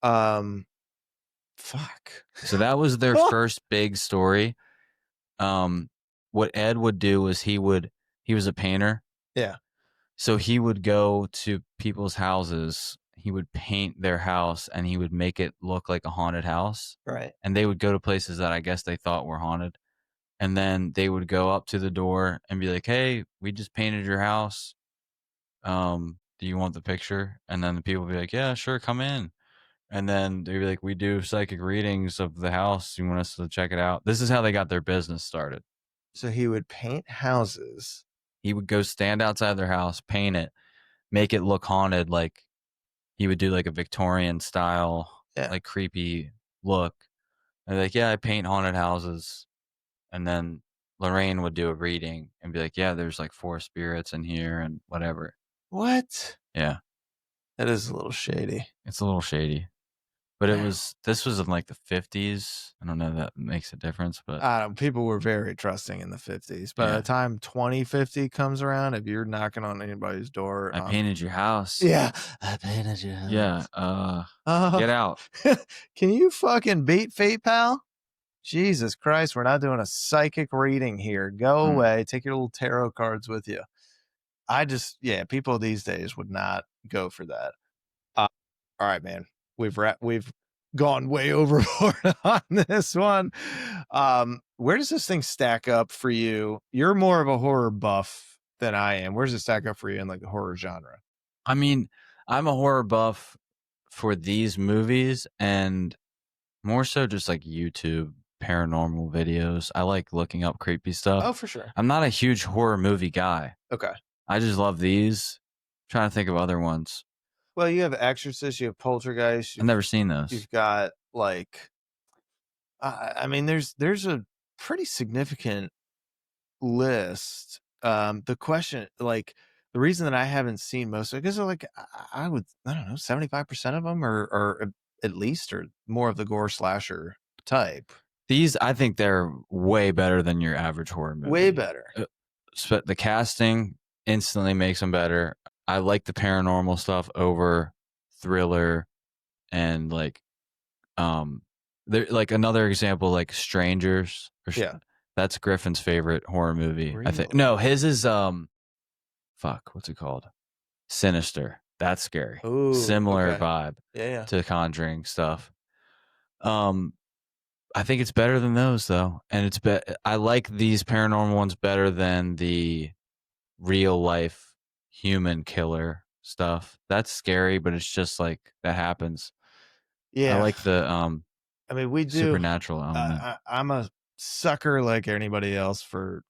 Fuck. So that was their first big story. What Ed would do was he was a painter. Yeah. So he would go to people's houses, he would paint their house, and he would make it look like a haunted house. Right. And they would go to places that I guess they thought were haunted. And then they would go up to the door and be like, hey, we just painted your house. do you want the picture? And then the people would be like, yeah, sure, come in. And then they'd be like, we do psychic readings of the house. You want us to check it out? This is how they got their business started. So he would paint houses. He would go stand outside their house, paint it, make it look haunted. Like he would do like a Victorian style, like creepy look. And like, yeah, I paint haunted houses. And then Lorraine would do a reading and be like, yeah, there's like 4 spirits in here and whatever. What? Yeah. That is a little shady. It's a little shady. But this was in like the 50s. I don't know if that makes a difference, but people were very trusting in the 50s. By the time 2050 comes around, if you're knocking on anybody's door, I painted your house. Yeah, I painted your house. Yeah, get out. Can you fucking beat fate, pal? Jesus Christ, we're not doing a psychic reading here. Go away. Take your little tarot cards with you. People these days would not go for that. All right, man. We've gone way overboard on this one. Where does this thing stack up for you? You're more of a horror buff than I am. Where does it stack up for you in like the horror genre? I mean, I'm a horror buff for these movies and more so just like YouTube paranormal videos. I like looking up creepy stuff. Oh, for sure. I'm not a huge horror movie guy. Okay. I just love these. I'm trying to think of other ones. Well, you have Exorcist, you have Poltergeist. I've never seen those. You've got like, I mean, there's a pretty significant list. The question, like, the reason that I haven't seen most of it, because like I don't know, 75% of them are at least or more of the gore slasher type. These, I think they're way better than your average horror movie. Way better. The casting instantly makes them better. I like the paranormal stuff over thriller and like there like another example like Strangers that's Griffin's favorite horror movie. I think no, his is what's it called? Sinister. That's scary. Ooh, similar vibe to Conjuring stuff. I think it's better than those though, and I like these paranormal ones better than the real life human killer stuff. That's scary, but it's just like that happens. I like the I mean, we do supernatural element. I'm a sucker like anybody else for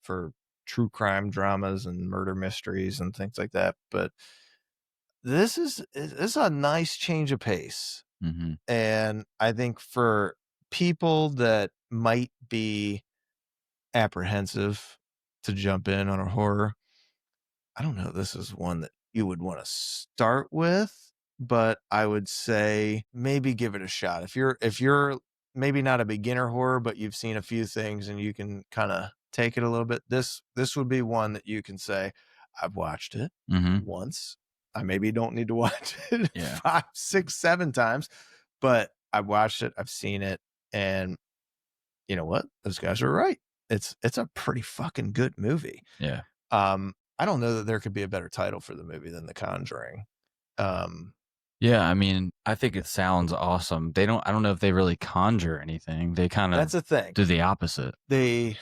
true crime dramas and murder mysteries and things like that, but this is a nice change of pace. And I think for people that might be apprehensive to jump in on a horror, I don't know, this is one that you would want to start with, but I would say maybe give it a shot. If you're maybe not a beginner horror, but you've seen a few things and you can kind of take it a little bit, this would be one that you can say, I've watched it once. I maybe don't need to watch it 5, 6, 7 times, but I've watched it, I've seen it, and you know what? Those guys are right. It's a pretty fucking good movie. Yeah. I don't know that there could be a better title for the movie than The Conjuring. Yeah, I mean, I think it sounds awesome. I don't know if they really conjure anything. They kind of that's the thing. Do the opposite. They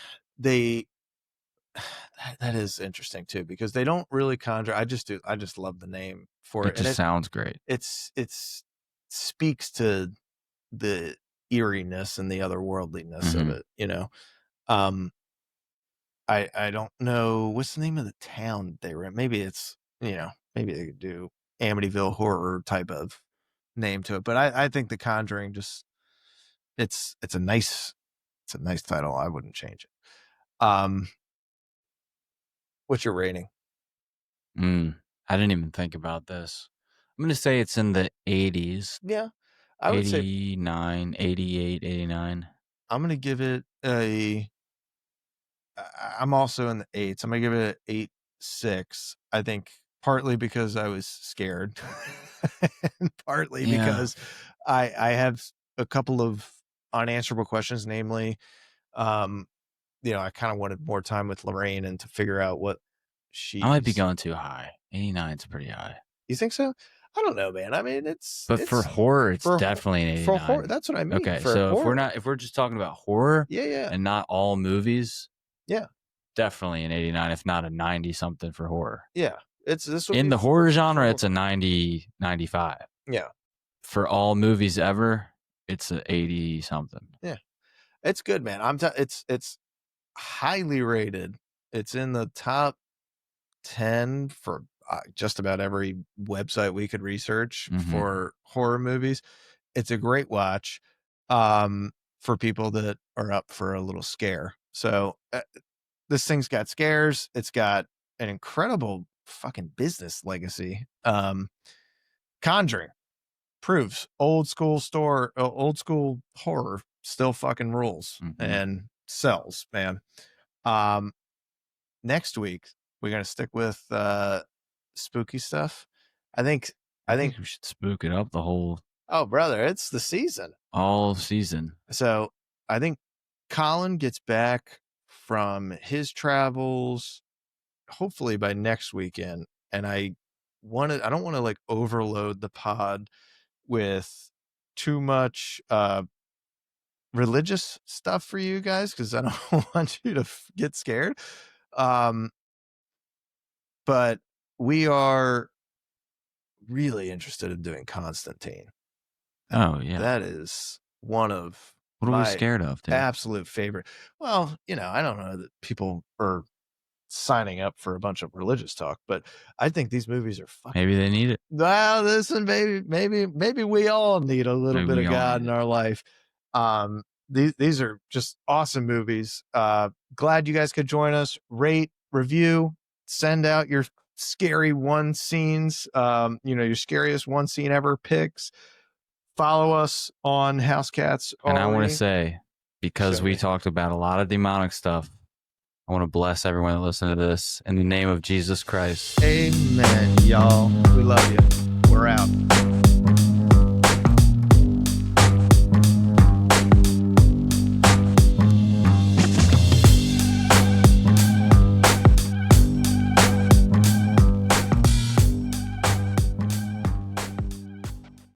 that is interesting too, because they don't really conjure. I just love the name for it. It just sounds great. It speaks to the eeriness and the otherworldliness of it, you know. I don't know what's the name of the town they were in. Maybe it's, you know, maybe they could do Amityville horror type of name to it, but I think The Conjuring just it's a nice title. I wouldn't change it. What's your rating? I didn't even think about this. I'm gonna say it's in the 80s. Yeah, I would 89, 88, 89. I'm gonna give it I'm also in the 8s. I'm gonna give it an 8.6. I think partly because I was scared, and partly because I have a couple of unanswerable questions. Namely, you know, I kind of wanted more time with Lorraine and to figure out what I might be going too high. 89 is pretty high. You think so? I don't know, man. I mean, for horror, it's definitely an 89. For horror, that's what I mean. Okay, so if we're just talking about horror, and not all movies, definitely an 89, if not a 90 something for horror. Yeah, This will In be the horror first and genre, it's a foremost. 90, 95. Yeah. For all movies ever, it's a 80 something. Yeah. It's good, man. It's highly rated. It's in the top 10 for just about every website we could research for horror movies. It's a great watch for people that are up for a little scare. So this thing's got scares. It's got an incredible fucking business legacy. Conjuring proves old school horror still fucking rules and sells, man. Next week we're gonna stick with spooky stuff. I think we should spook it up the whole. Oh, brother, it's the season. All season. So I think Colin gets back from his travels hopefully by next weekend, and I don't want to like overload the pod with too much religious stuff for you guys because I don't want you to get scared. But we are really interested in doing Constantine. Oh yeah, that is one of what are we scared of, dude? Absolute favorite. Well, I don't know that people are signing up for a bunch of religious talk, but I think these movies are fucking. Maybe they need it. Well, listen, maybe we all need a little bit of God in our life. These are just awesome movies. Glad you guys could join us. Rate, review, send out your scary one scenes. Your scariest one scene ever picks. Follow us on House Cats. And I want to say, because we talked about a lot of demonic stuff, I want to bless everyone that listened to this in the name of Jesus Christ. Amen, y'all. We love you.